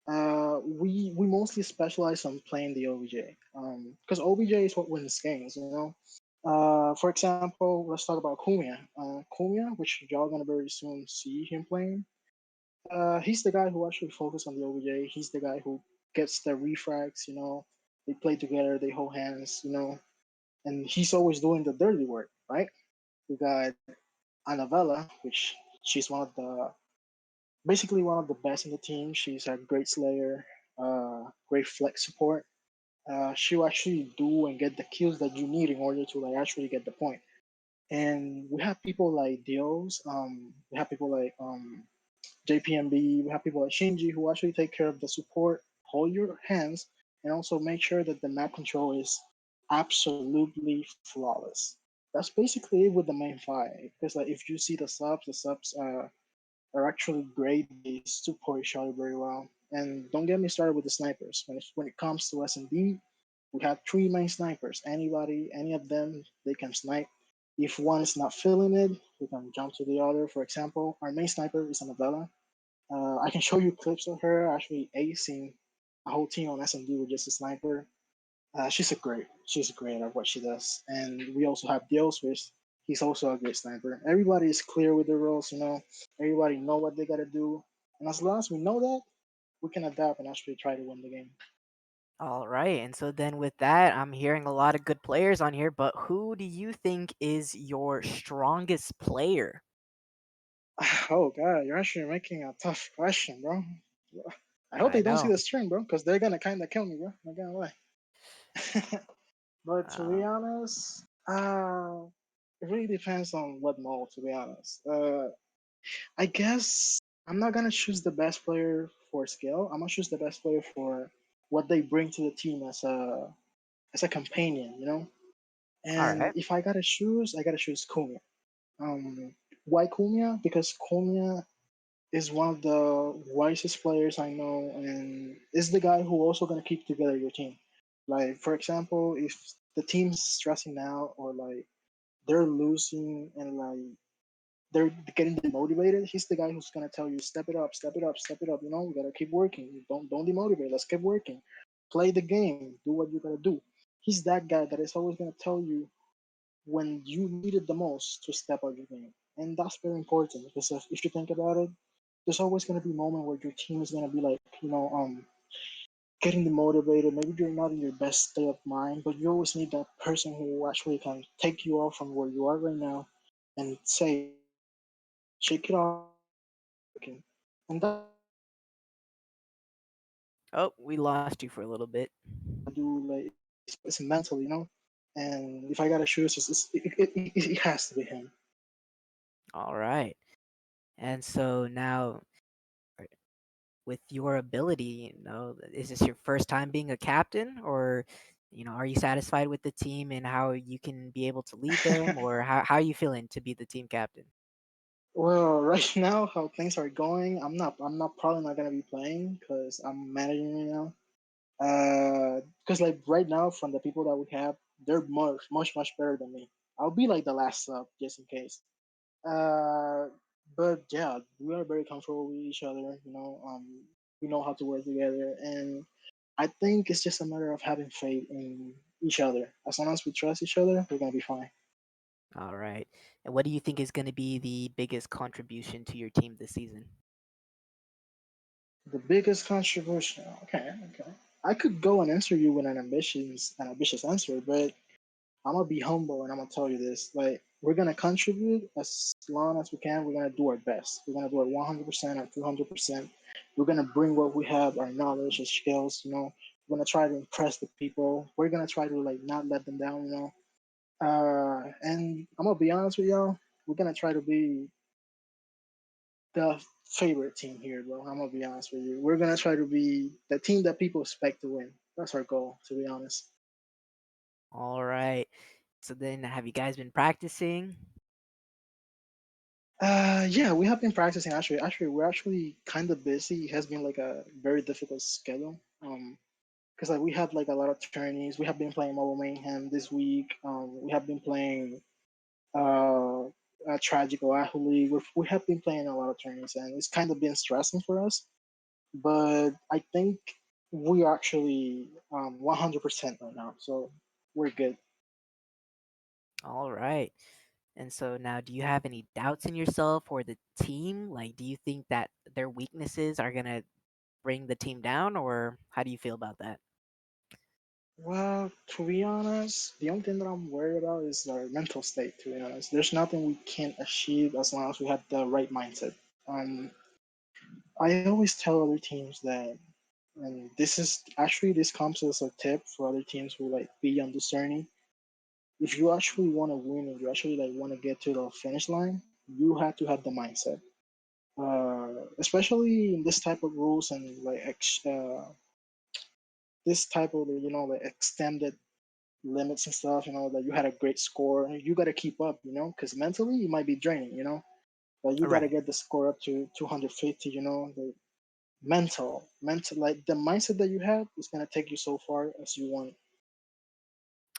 we mostly specialize on playing the OBJ. Because OBJ is what wins games. For example, let's talk about Kumia. Kumia, which y'all gonna very soon see him playing. He's the guy who actually focuses on the OBJ. He's the guy who gets the refrags. They play together, they hold hands. And he's always doing the dirty work, right? We got Annabella, which she's basically one of the best in the team. She's a great slayer, great flex support. She'll actually do and get the kills that you need in order to like actually get the point. And we have people like Dios, we have people like JPMB, we have people like Shinji who actually take care of the support, hold your hands, and also make sure that the map control is absolutely flawless. That's basically it with the main five. Because like if you see the subs are actually great. They support each other very well. And don't get me started with the snipers. When it comes to S&D, we have three main snipers. Any of them, they can snipe. If one is not feeling it, we can jump to the other. For example, our main sniper is Annabella. I can show you clips of her actually acing a whole team on S&D with just a sniper. She's great at what she does. And we also have Dios, which he's also a great sniper. Everybody is clear with their roles. Everybody know what they gotta do, and as long as we know that, we can adapt and actually try to win the game. All right. And so then with that, I'm hearing a lot of good players on here, but who do you think is your strongest player? Oh god, you're actually making a tough question, bro. I hope I they don't see know. the stream, bro, because they're gonna kind of kill me, bro. Not gonna lie. But to be Uh, honest, it really depends on what mode. To be honest, I guess I'm not gonna choose the best player for skill. I'm gonna choose the best player for what they bring to the team as a companion. all And right. if I gotta choose Kumia. Um, why Kumia? Because Kumia is one of the wisest players I know, and is the guy who also gonna keep together your team. Like for example, if the team's stressing out or like they're losing and like they're getting demotivated, he's the guy who's gonna tell you, step it up, step it up, step it up. We gotta keep working. Don't demotivate. Let's keep working. Play the game. Do what you gotta do. He's that guy that is always gonna tell you when you need it the most to step up your game, and that's very important because if you think about it, there's always gonna be a moment where your team is gonna be like, getting demotivated. Maybe you're not in your best state of mind, but you always need that person who actually can take you off from where you are right now and say, shake it off, working. And that's what I do. Like Oh, we lost you for a little bit. it's mental. And if I gotta choose, it has to be him. All right. And so now, uh, with your ability, is this your first time being a captain, or are you satisfied with the team and how you can be able to lead them, or how are you feeling to be the team captain? Well, right now, how things are going, I'm not probably not gonna be playing because I'm managing right now. Because like right now, from the people that we have, they're much better than me. I'll be like the last sub just in case. Uh, but yeah, we are very comfortable with each other. We know how to work together, and I think it's just a matter of having faith in each other. As long as we trust each other, we're gonna be fine. All right. And what do you think is going to be the biggest contribution to your team this season? The biggest controversial. Okay, okay. I could go and answer you with an ambitious answer, but I'm gonna be humble and I'm gonna tell you this. Like, we're gonna contribute as long as we can. We're gonna do our best. We're gonna do it 100% or 200%. We're gonna bring what we have, our knowledge, our skills. We're gonna try to impress the people. We're gonna try to like not let them down. And I'm gonna be honest with y'all. We're gonna try to be the favorite team here, bro. I'm gonna be honest with you. We're gonna try to be the team that people expect to win. That's our goal, to be honest. All right. So then, have you guys been practicing? Yeah, we have been practicing actually. Actually, we're actually kind of busy. It has been like a very difficult schedule. Because like we had like a lot of tourneys. We have been playing Mobile Mayhem this week. We have been playing uh, Tragic Oahu League. We have been playing a lot of tourneys, and it's kind of been stressing for us. But I think we are actually 100% right now, so we're good. All right. And so now, do you have any doubts in yourself or the team? Like, do you think that their weaknesses are going to bring the team down, or how do you feel about that? Well, to be honest, the only thing that I'm worried about is our mental state. To be honest, there's nothing we can't achieve as long as we have the right mindset. Um, I always tell other teams that, and this comes as a tip for other teams who like be on this journey. If you actually want to win and you actually like want to get to the finish line, you have to have the mindset. Especially in this type of rules and like this type of like extended limits and stuff. That you had a great score, you got to keep up. Because mentally it might be draining. But you got to Right. get the score up to 250. The mental, like the mindset that you have is gonna take you so far as you want.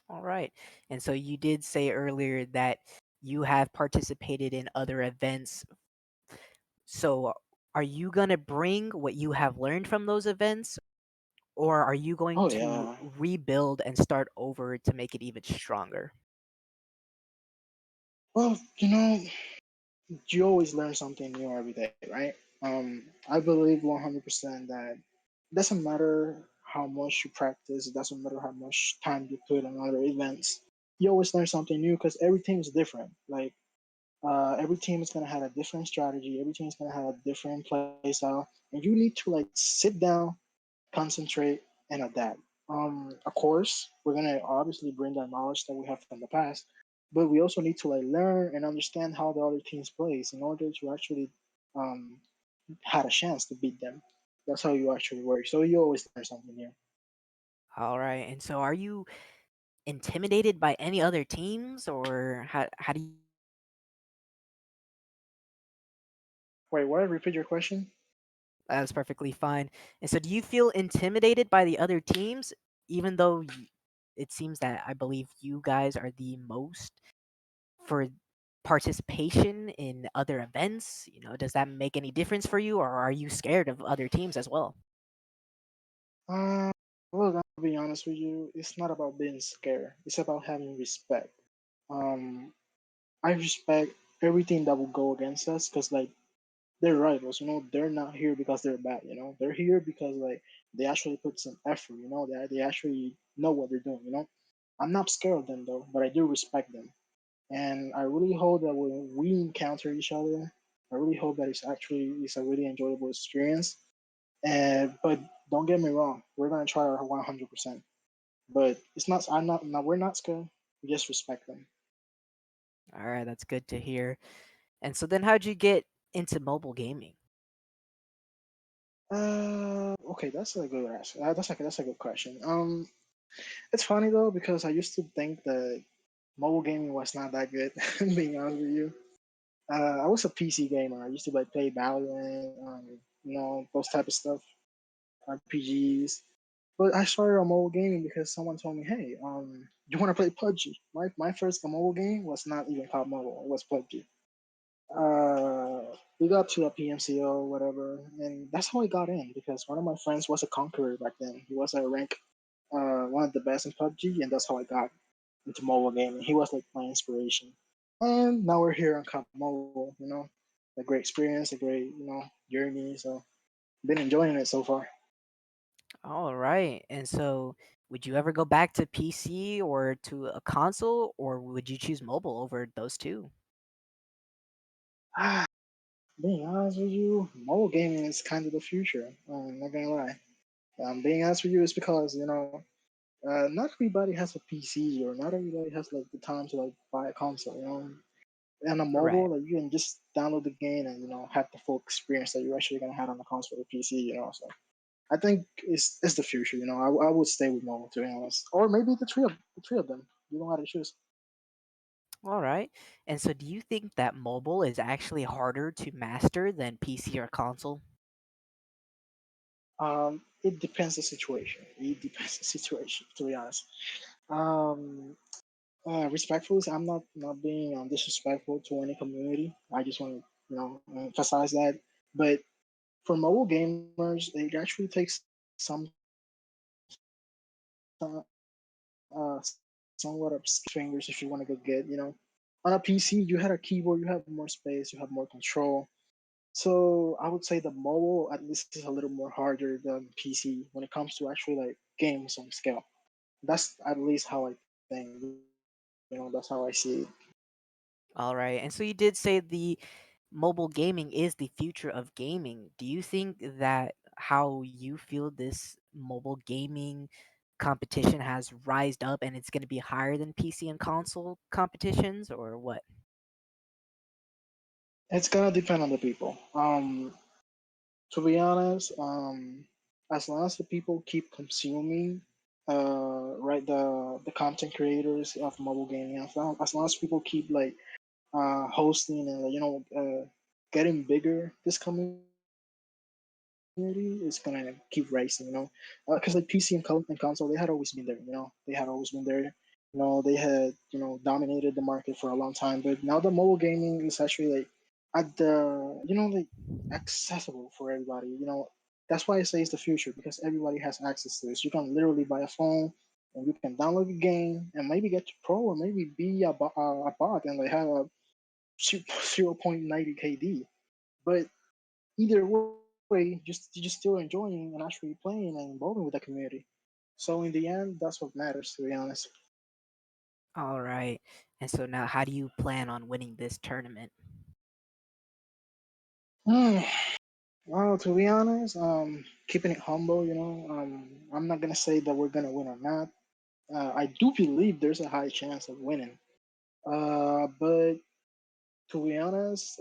All right. And so you did say earlier that you have participated in other events. So are you going to bring what you have learned from those events, or are you going Oh to yeah. rebuild and start over to make it even stronger? Well, you always learn something new every day, right? I believe 100% that it doesn't matter how much you practice, it doesn't matter how much time you put on other events. You always learn something new because every team is different. Like every team is gonna have a different strategy. Every team is gonna have a different play style, and you need to like sit down, concentrate, and adapt. Of course, we're gonna obviously bring that knowledge that we have from the past, but we also need to like learn and understand how the other teams plays in order to actually um, had a chance to beat them. That's how you actually work. So you always learn something new. All right. And so are you intimidated by any other teams, or how do you Wait, what? Repeat your question. That's perfectly fine. And so do you feel intimidated by the other teams, even though it seems that I believe you guys are the most for participation in other events? Does that make any difference for you, or are you scared of other teams as well? Uh, well, I'll be honest with you. It's not about being scared. It's about having respect. Um, I respect everything that will go against us because like they're rivals. They're not here because they're bad. They're here because like they actually put some effort. They actually know what they're doing. I'm not scared of them though, but I do respect them, and I really hope that when we encounter each other, I really hope that it's a really enjoyable experience. And but don't get me wrong, we're gonna try our 100%. But it's not. I'm not. No, we're not scared. We just respect them. All right, that's good to hear. And so then how'd you get into mobile gaming? Okay, that's a good answer. That's a good question. It's funny though because I used to think that mobile gaming was not that good. Being honest with you, I was a PC gamer. I used to like play Valorant, those type of stuff, RPGs. But I started on mobile gaming because someone told me, "Hey, you want to play PUBG?" My first mobile game was not even called mobile; it was PUBG. Uh, we got to a PMCO, whatever, and that's how I got in because one of my friends was a conqueror back then. He was a rank, one of the best in PUBG, and that's how I got into mobile gaming. He was like my inspiration, and now we're here on Cup Mobile. A great experience, a great journey. So been enjoying it so far. All right. And so, would you ever go back to PC or to a console, or would you choose mobile over those two? Being honest with you, mobile gaming is kind of the future. I'm not gonna lie. Being honest with you is because not everybody has a PC or not everybody has like the time to like buy a console. And a mobile, Right. like you can just download the game and have the full experience that you're actually gonna have on the console or PC. So I think it's the future. I would stay with mobile to be honest, or maybe the three of them. You don't have to choose. All right. And so, do you think that mobile is actually harder to master than PC or console? It depends the situation. It depends the situation. To be honest. Um, Respectfully, I'm not being disrespectful to any community. I just want to emphasize that. But for mobile gamers, it actually takes some somewhat of fingers if you want to go get. On a PC, you had a keyboard, you have more space, you have more control. So I would say the mobile at least is a little more harder than PC when it comes to actually like games on scale. That's at least how I think. That's how I see it. All right. And so, you did say the mobile gaming is the future of gaming. Do you think that how you feel this mobile gaming competition has rised up and it's going to be higher than PC and console competitions, or what? It's gonna depend on the people. To be honest, as long as the people keep consuming, right, the content creators of mobile gaming, as long as people keep like hosting and getting bigger, this community is gonna keep rising. Because like PC and console, they had always been there. They had always been there. They had dominated the market for a long time. But now the mobile gaming is actually like at the like accessible for everybody. That's why I say it's the future because everybody has access to this. You can literally buy a phone and you can download a game and maybe get to pro or maybe be a bot and like have a 0.90 KD. But either way, just you're just still enjoying and actually playing and involving with the community. So in the end, that's what matters, to be honest. All right. And so now, how do you plan on winning this tournament? Hmm. Well, to be honest, keeping it humble, I'm not gonna say that we're gonna win or not. I do believe there's a high chance of winning. But to be honest,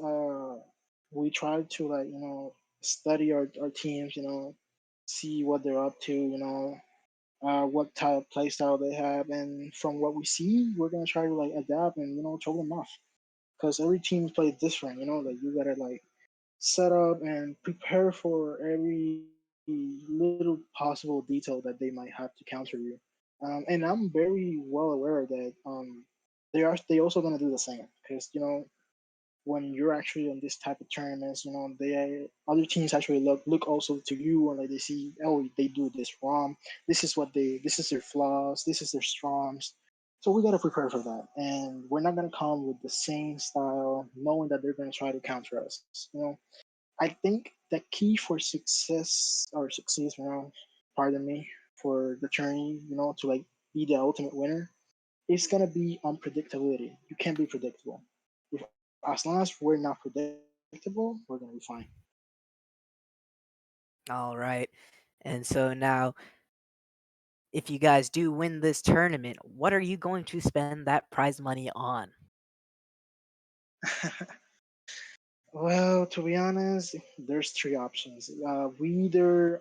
we try to like study our teams, see what they're up to, what type of play style they have, and from what we see, we're gonna try to like adapt and throw them off because every team plays different. Like you gotta like set up and prepare for every little possible detail that they might have to counter you. And I'm very well aware that they also gonna do the same because when you're actually in this type of tournaments, they other teams actually look also to you and like they see, oh, they do this wrong. This is their flaws. This is their strongs. So we gotta prepare for that, and we're not gonna come with the same style, knowing that they're gonna try to counter us. I think the key for success, pardon me, for the journey, to like be the ultimate winner, it's gonna be unpredictability. You can't be predictable. As long as we're not predictable, we're gonna be fine. All right. And so now, if you guys do win this tournament, what are you going to spend that prize money on? Well, to be honest, there's three options. We either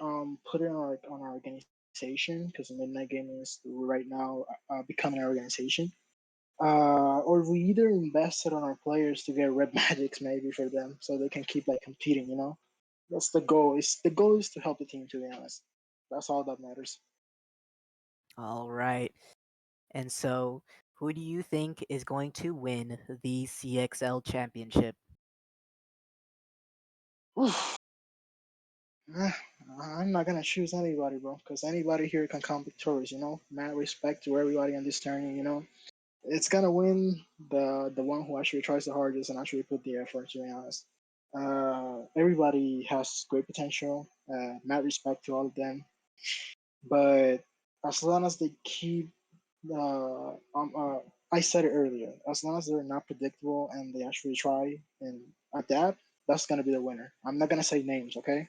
put it on our organization because Midnight Gaming is right now becoming an organization, or we either invest it on our players to get red magics maybe for them so they can keep like competing. That's the goal. The goal is to help the team. To be honest, that's all that matters. All right. And so, who do you think is going to win the CXL championship? Oof. Eh, I'm not gonna choose anybody, bro, because anybody here can come victorious. Mad respect to everybody in this tournament. It's gonna win the one who actually tries the hardest and actually put the effort. To be honest, everybody has great potential. Mad respect to all of them, but as long as they keep, uh, um, uh, I said it earlier, as long as they're not predictable and they actually try and adapt, that's gonna be the winner. I'm not gonna say names, okay?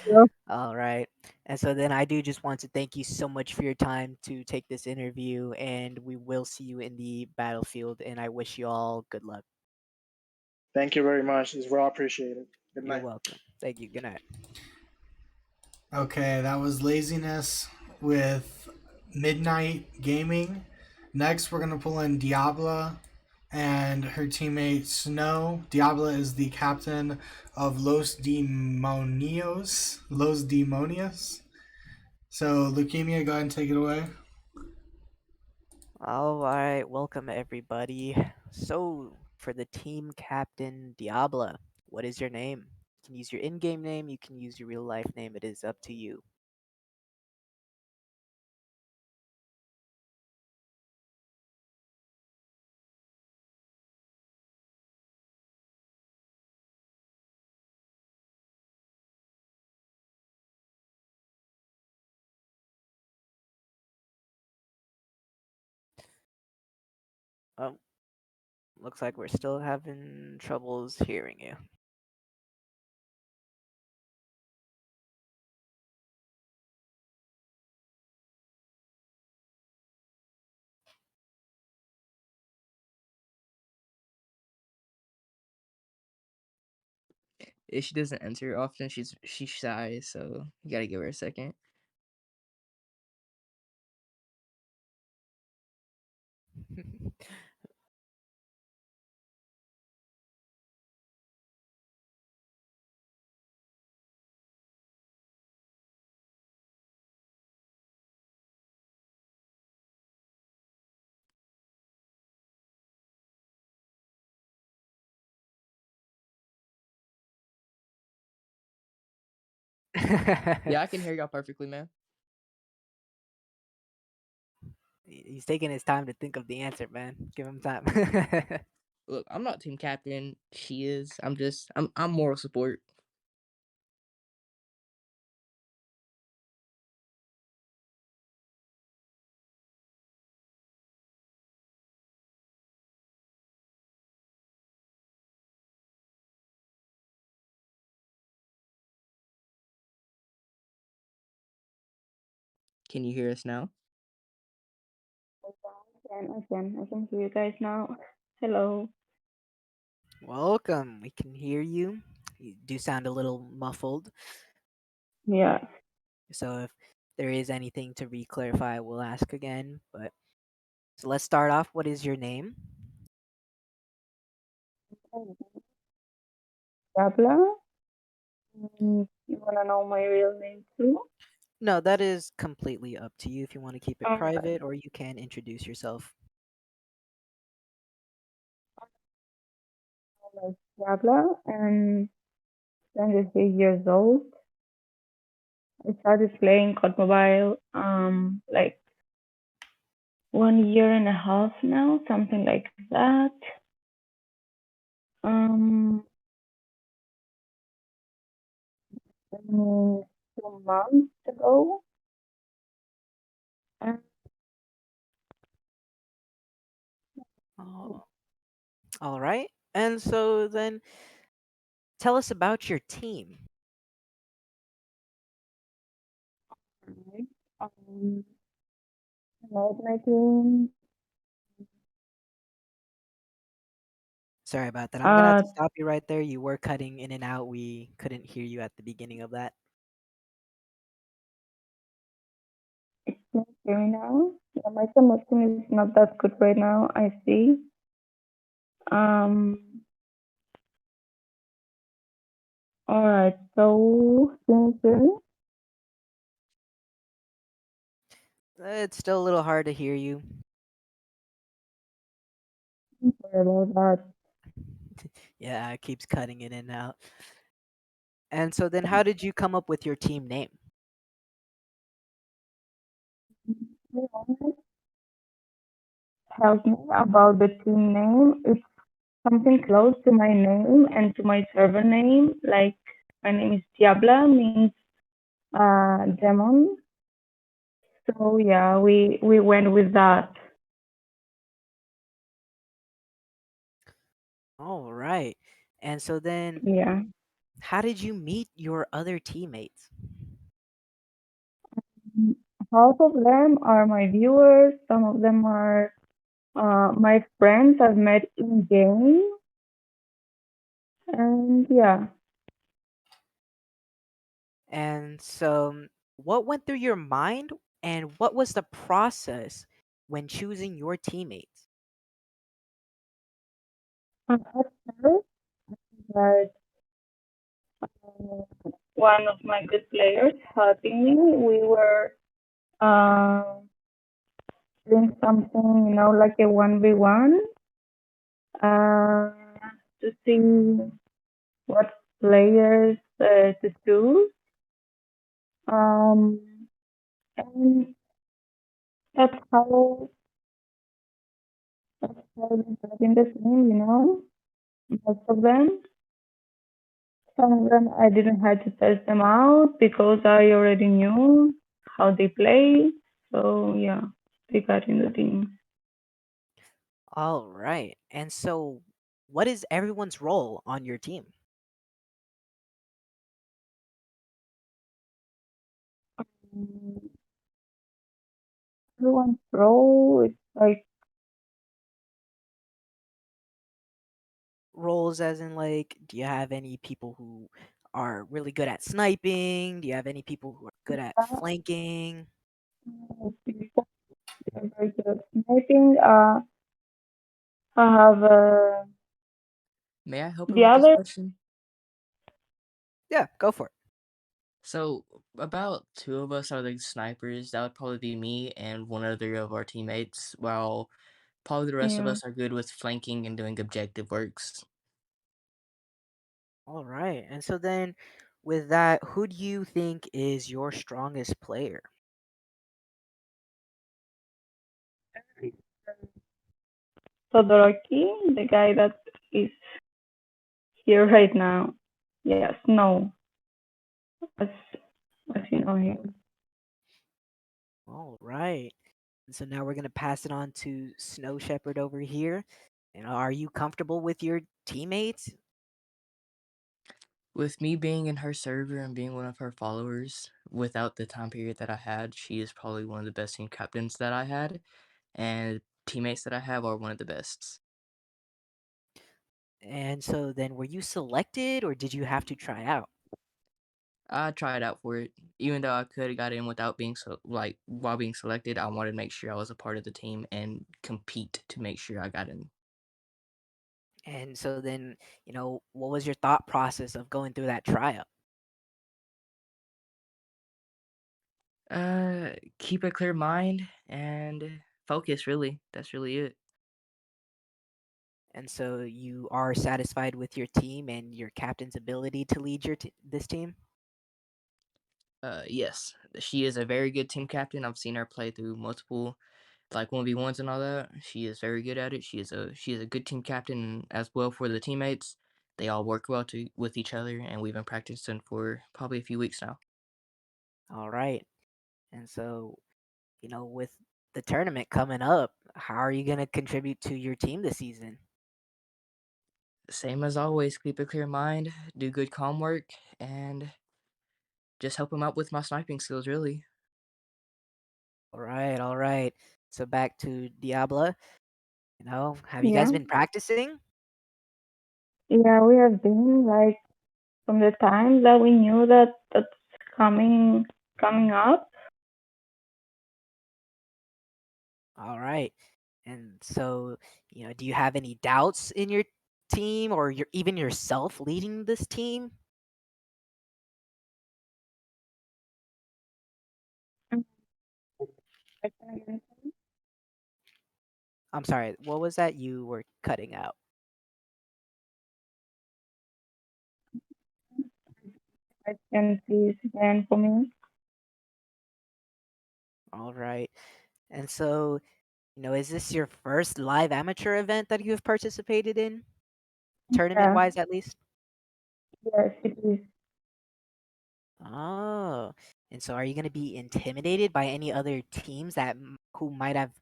Yeah. All right. And so then I do just want to thank you so much for your time to take this interview, and we will see you in the battlefield. And I wish you all good luck. Thank you very much. It's well appreciated. Good You're night. welcome. Thank you. Good night. Okay, that was Laziness with Midnight Gaming. Next, we're going to pull in Diabla and her teammate Snow. Diabla is the captain of Los Demonios. So, Leukemia, go ahead and take it away. All right. Welcome, everybody. So, for the team captain, Diabla, what is your name? You can use your in game name, you can use your real life name. It is up to you. Oh, looks like we're still having troubles hearing you. If she doesn't answer often, she's shy, so you gotta give her a second. Yeah, I can hear y'all perfectly, man. He's taking his time to think of the answer, man. Give him time. Look, I'm not team captain. She is. I'm moral support. Can you hear us now? I can hear you guys now. Hello. Welcome. We can hear you. You do sound a little muffled. Yeah. So if there is anything to re-clarify, we'll ask again. But so let's start off. What is your name? Gabla. You wanna know my real name too? No, that is completely up to you if you want to keep it Alright. private or you can introduce yourself. My name is Gabla and 23 years old. I started playing COD Mobile like 1 year and a half now, something like that. Um 2 months ago. And Oh, all right. And so then tell us about your team. um about my team. Sorry about that. I'm gonna have Uh to stop you right there. You were cutting in and out. We couldn't hear you at the beginning of that. Can you hear me now? Yeah, my connection is not that good right now, I see. Um, all right, so can you hear me? It's still a little hard to hear you. Sorry about that. Yeah, it keeps cutting in and out. And so then how did you come up with your team name? Help me about the team name. It's something close to my name and to my server name. Like my name is Diabla, means demon. So yeah, we went with that. All right. And so then Yeah. how did you meet your other teammates? Half of them are my viewers. Some of them are my friends I've met in game. And yeah. And so what went through your mind and what was the process when choosing your teammates? At first, but one of my good players helping me. We were uh, doing something, like a 1v1 uh, to see what players to choose. Um, and that's how I got in the team. Most of them. Some of them I didn't have to test them out because I already knew how they play. So yeah, they got in the team. All right. And so what is everyone's role on your team? Mm, Everyone's role is like Roles as in like do you have any people who are really good at sniping? Do you have any people who are good at that. flanking? People are very good at sniping. I have May I help her the with this other. question? Yeah, go for it. So about two of us are the snipers. That would probably be me and one other of our teammates, while probably the rest of Yeah. us are good with flanking and doing objective works. All right. And so then with that, who do you think is your strongest player? Todoroki, the guy that is here right now. Yes, no, as as you know him. All right. And so now we're going to pass it on to Snow Shepherd over here. And are you comfortable with your teammates? With me being in her server and being one of her followers, without the time period that I had, she is probably one of the best team captains that I had, and teammates that I have are one of the best. And so then were you selected or did you have to try out? I tried out for it, even though I could have got in without being while being selected. I wanted to make sure I was a part of the team and compete to make sure I got in. And so then, what was your thought process of going through that tryout? Keep a clear mind and focus. Really, that's really it. And so you are satisfied with your team and your captain's ability to lead this team? Yes, she is a very good team captain. I've seen her play through multiple like 1v1s and all that. She is very good at it. She is a good team captain as well for the teammates. They all work well with each other, and we've been practicing for probably a few weeks now. All right. And so, with the tournament coming up, how are you going to contribute to your team this season? Same as always, keep a clear mind, do good calm work, and just help him out with my sniping skills. Really, All right, all right. So back to Diablo. Have you guys Yeah, been practicing? yeah, we have been like from the time that we knew that that's coming up. All right. And so, do you have any doubts in your team or even yourself leading this team? I'm sorry, what was that? You were cutting out. can please again for me? All right. And so, is this your first live amateur event that you've participated in? Tournament Yeah, wise, at least? yes, it is. Oh. And so, are you going to be intimidated by any other teams who might have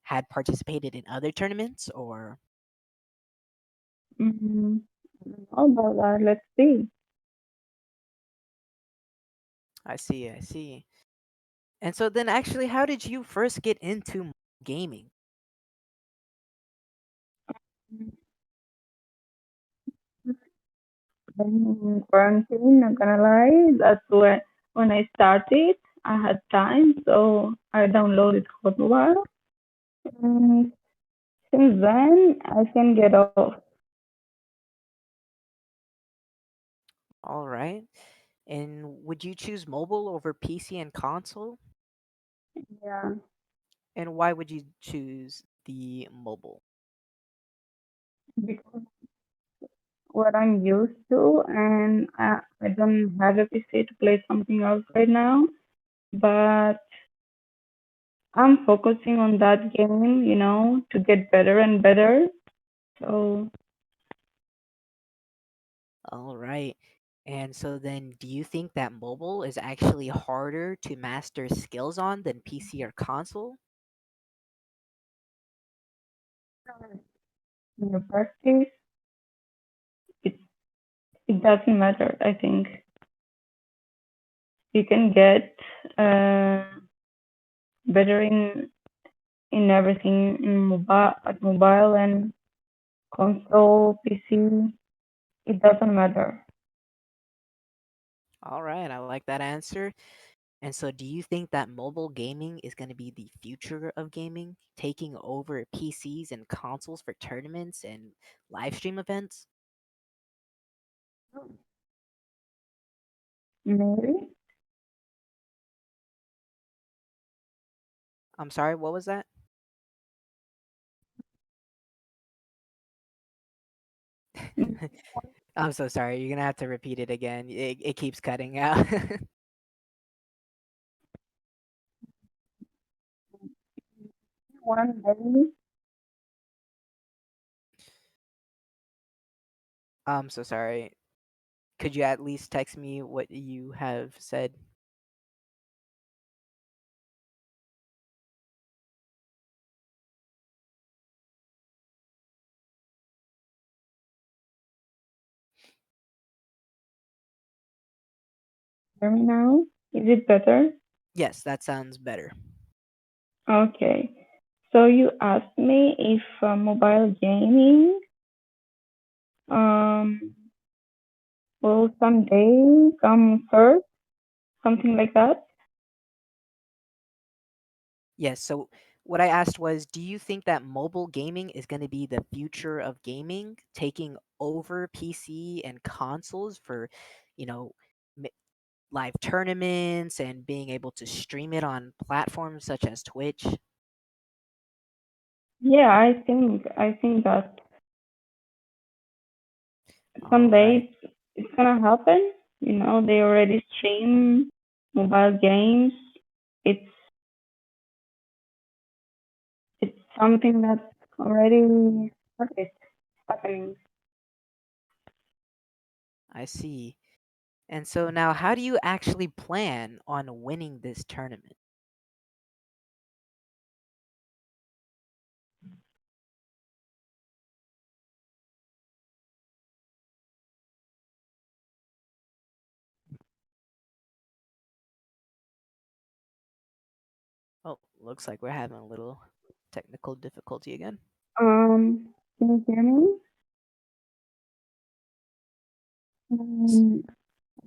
had participated in other tournaments? Or Mm, I don't know about that. Let's see. I see, I see. And so, then actually, how did you first get into gaming? In quarantine, not gonna lie, that's when I started. I had time, so I downloaded Hot Mobile. And since then, I can get off. All right. And would you choose mobile over PC and console? Yeah, And why would you choose the mobile? because what I'm used to, and I don't have a PC to play something else right now. But I'm focusing on that game, to get better and better. So All right. And so then, do you think that mobile is actually harder to master skills on than PC or console? in the practice, it it doesn't matter. I think you can get uh, better in everything in mobile and console, PC. It doesn't matter. All right, I like that answer. And so, do you think that mobile gaming is going to be the future of gaming, taking over PCs and consoles for tournaments and live stream events? Maybe. I'm sorry, what was that? I'm so sorry. You're going to have to repeat it again. It keeps cutting out. One day, I'm so sorry. Could you at least text me what you have said? hear me now? Is it better? Yes, that sounds better. Okay. So you asked me if mobile gaming um will someday come first, something like that. Yes, so what I asked was, do you think that mobile gaming is going to be the future of gaming, taking over PC and consoles for, you know, m- live tournaments and being able to stream it on platforms such as Twitch? Yeah, I think that All right. someday it's gonna happen. They already stream mobile games. It's it's something that's already started happening. I see. And so now, how do you actually plan on winning this tournament? Oh, looks like we're having a little technical difficulty again. Can you hear me?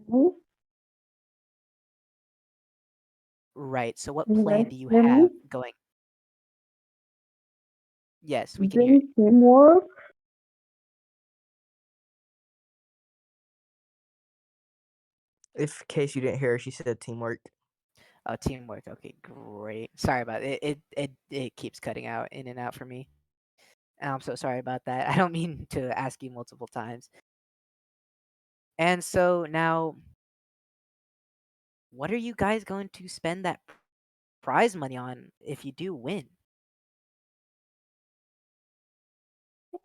Hello? Right. So, what Can you plan guys do you hear me? have going? Yes, we can hear you. Doing teamwork. If in case you didn't hear her, she said teamwork. Oh, teamwork. Okay, great. Sorry about it. It keeps cutting out in and out for me. And I'm so sorry about that. I don't mean to ask you multiple times. And so now, what are you guys going to spend that prize money on if you do win?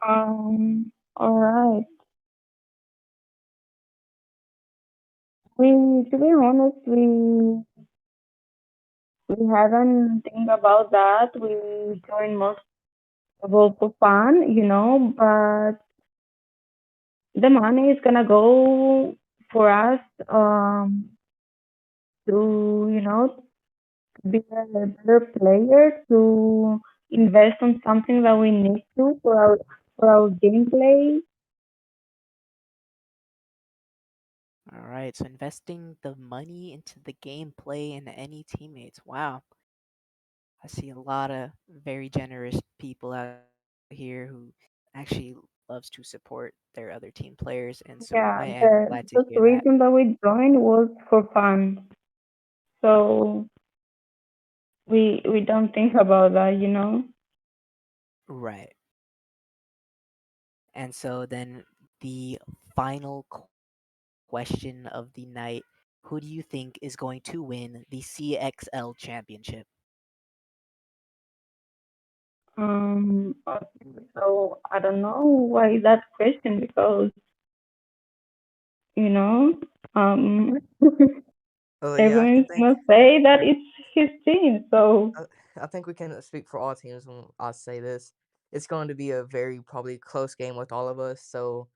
All right. To be honest, we haven't think about that. We join most of all for fun, but the money is gonna go for us to be a better player, to invest on something that we need to for our gameplay. All right, so investing the money into the gameplay and any teammates. Wow. I see a lot of very generous people out here who actually loves to support their other team players, and so I Yeah, am the glad to just hear that. reason that we joined was for fun. So we don't think about that. Right. And so then the final question of the night, who do you think is going to win the CXL championship? Okay, so I don't know why that question, because you know, um, Yeah, I everyone's think gonna say that it's his team. So I think we can speak for all teams when I say this. It's going to be a very probably close game with all of us. So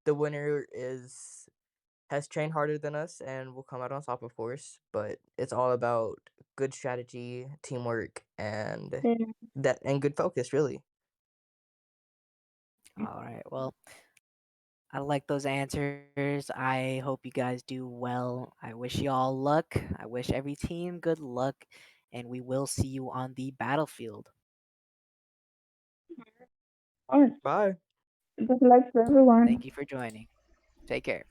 the winner is has trained harder than us and will come out on top, of course. But it's all about good strategy, teamwork, and yeah. good focus, really. All right. Well, I like those answers. I hope you guys do well. I wish you all luck. I wish every team good luck, and we will see you on the battlefield. All right, Bye. good luck to everyone. Thank you for joining. Take care.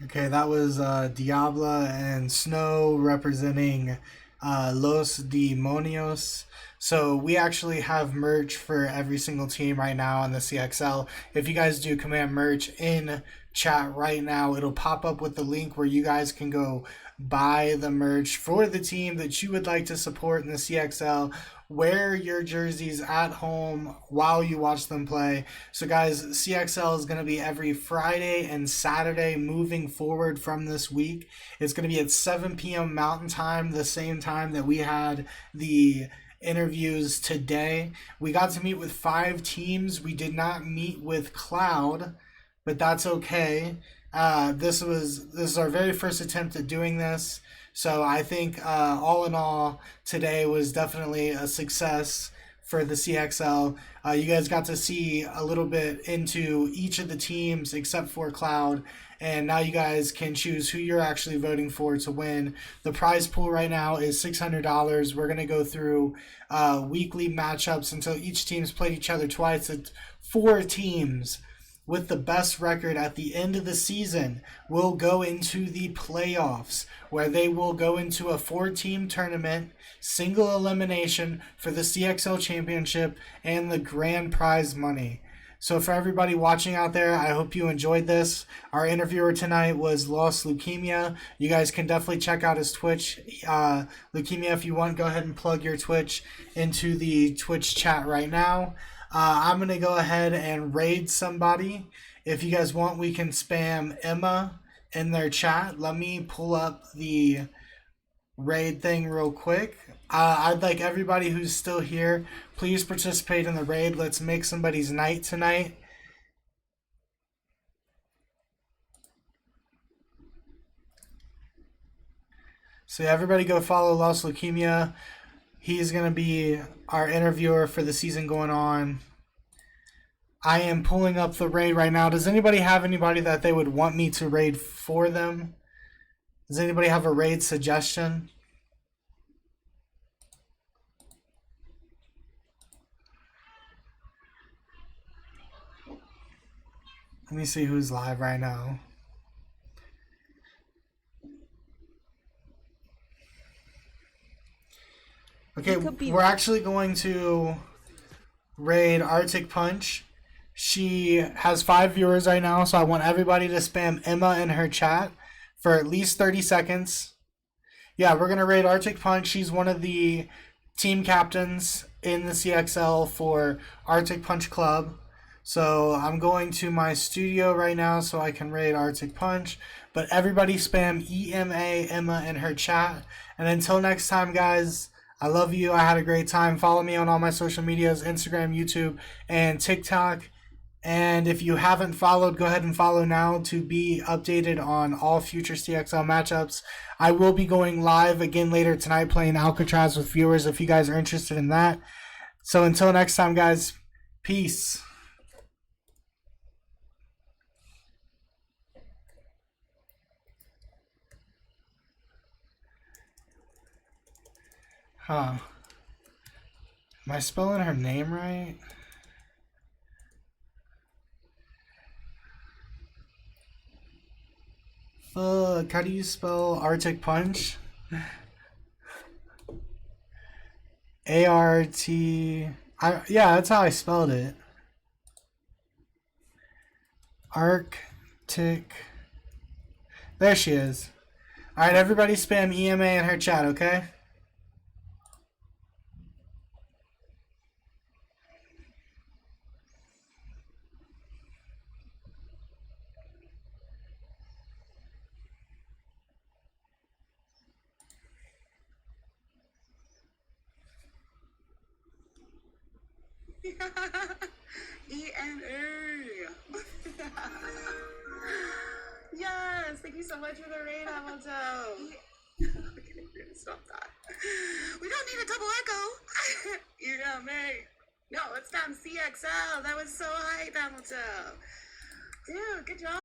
Okay, that was Diabla and Snow representing Los Demonios. So we actually have merch for every single team right now on the CXL. If you guys do command merch in chat right now, it'll pop up with the link where you guys can go buy the merch for the team that you would like to support in the CXL. Wear your jerseys at home while you watch them play. So, guys, CXL is going to be every Friday and Saturday moving forward from this week. It's going to be at 7 p.m. Mountain Time, the same time that we had the interviews today. We got to meet with 5 teams. We did not meet with Cloud, but that's okay. This is our very first attempt at doing this. So I think all in all, today was definitely a success for the CXL. You guys got to see a little bit into each of the teams except for Cloud, and now you guys can choose who you're actually voting for to win. The prize pool right now is $600. We're gonna go through weekly matchups until each team's played each other twice. It's 4 teams with the best record at the end of the season will go into the playoffs, where they will go into a 4-team tournament, single elimination for the CXL championship and the grand prize money. So for everybody watching out there, I hope you enjoyed this. Our interviewer tonight was Lost Leukemia. You guys can definitely check out his Twitch. Leukemia, if you want, go ahead and plug your Twitch into the Twitch chat right now. I'm going to go ahead and raid somebody. If you guys want, we can spam Emma in their chat. Let me pull up the raid thing real quick. I'd like everybody who's still here, please participate in the raid. Let's make somebody's night tonight. So everybody go follow Lost Leukemia. He's going to be our interviewer for the season going on. I am pulling up the raid right now. Does anybody have anybody that they would want me to raid for them? Does anybody have a raid suggestion? Let me see who's live right now. Okay, we're actually going to raid Arctic Punch. She has 5 viewers right now, so I want everybody to spam Emma in her chat for at least 30 seconds. Yeah, we're going to raid Arctic Punch. She's one of the team captains in the CXL for Arctic Punch Club. So I'm going to my studio right now so I can raid Arctic Punch. But everybody spam Emma in her chat. And until next time, guys, I love you. I had a great time. Follow me on all my social medias, Instagram, YouTube, and TikTok. And if you haven't followed, go ahead and follow now to be updated on all future CXL matchups. I will be going live again later tonight playing Alcatraz with viewers if you guys are interested in that. So until next time, guys, peace. Huh. Am I spelling her name right? Fuck, how do you spell Arctic Punch? A-R-T... yeah, that's how I spelled it. Arctic... There she is. Alright, everybody spam EMA in her chat, okay? EMA. Yes, thank you so much for the raid, Hamilton. Okay, we're gonna stop that. We don't need a double echo. EMA. No, it's not CXL. That was so hype, Hamilton. Dude, good job.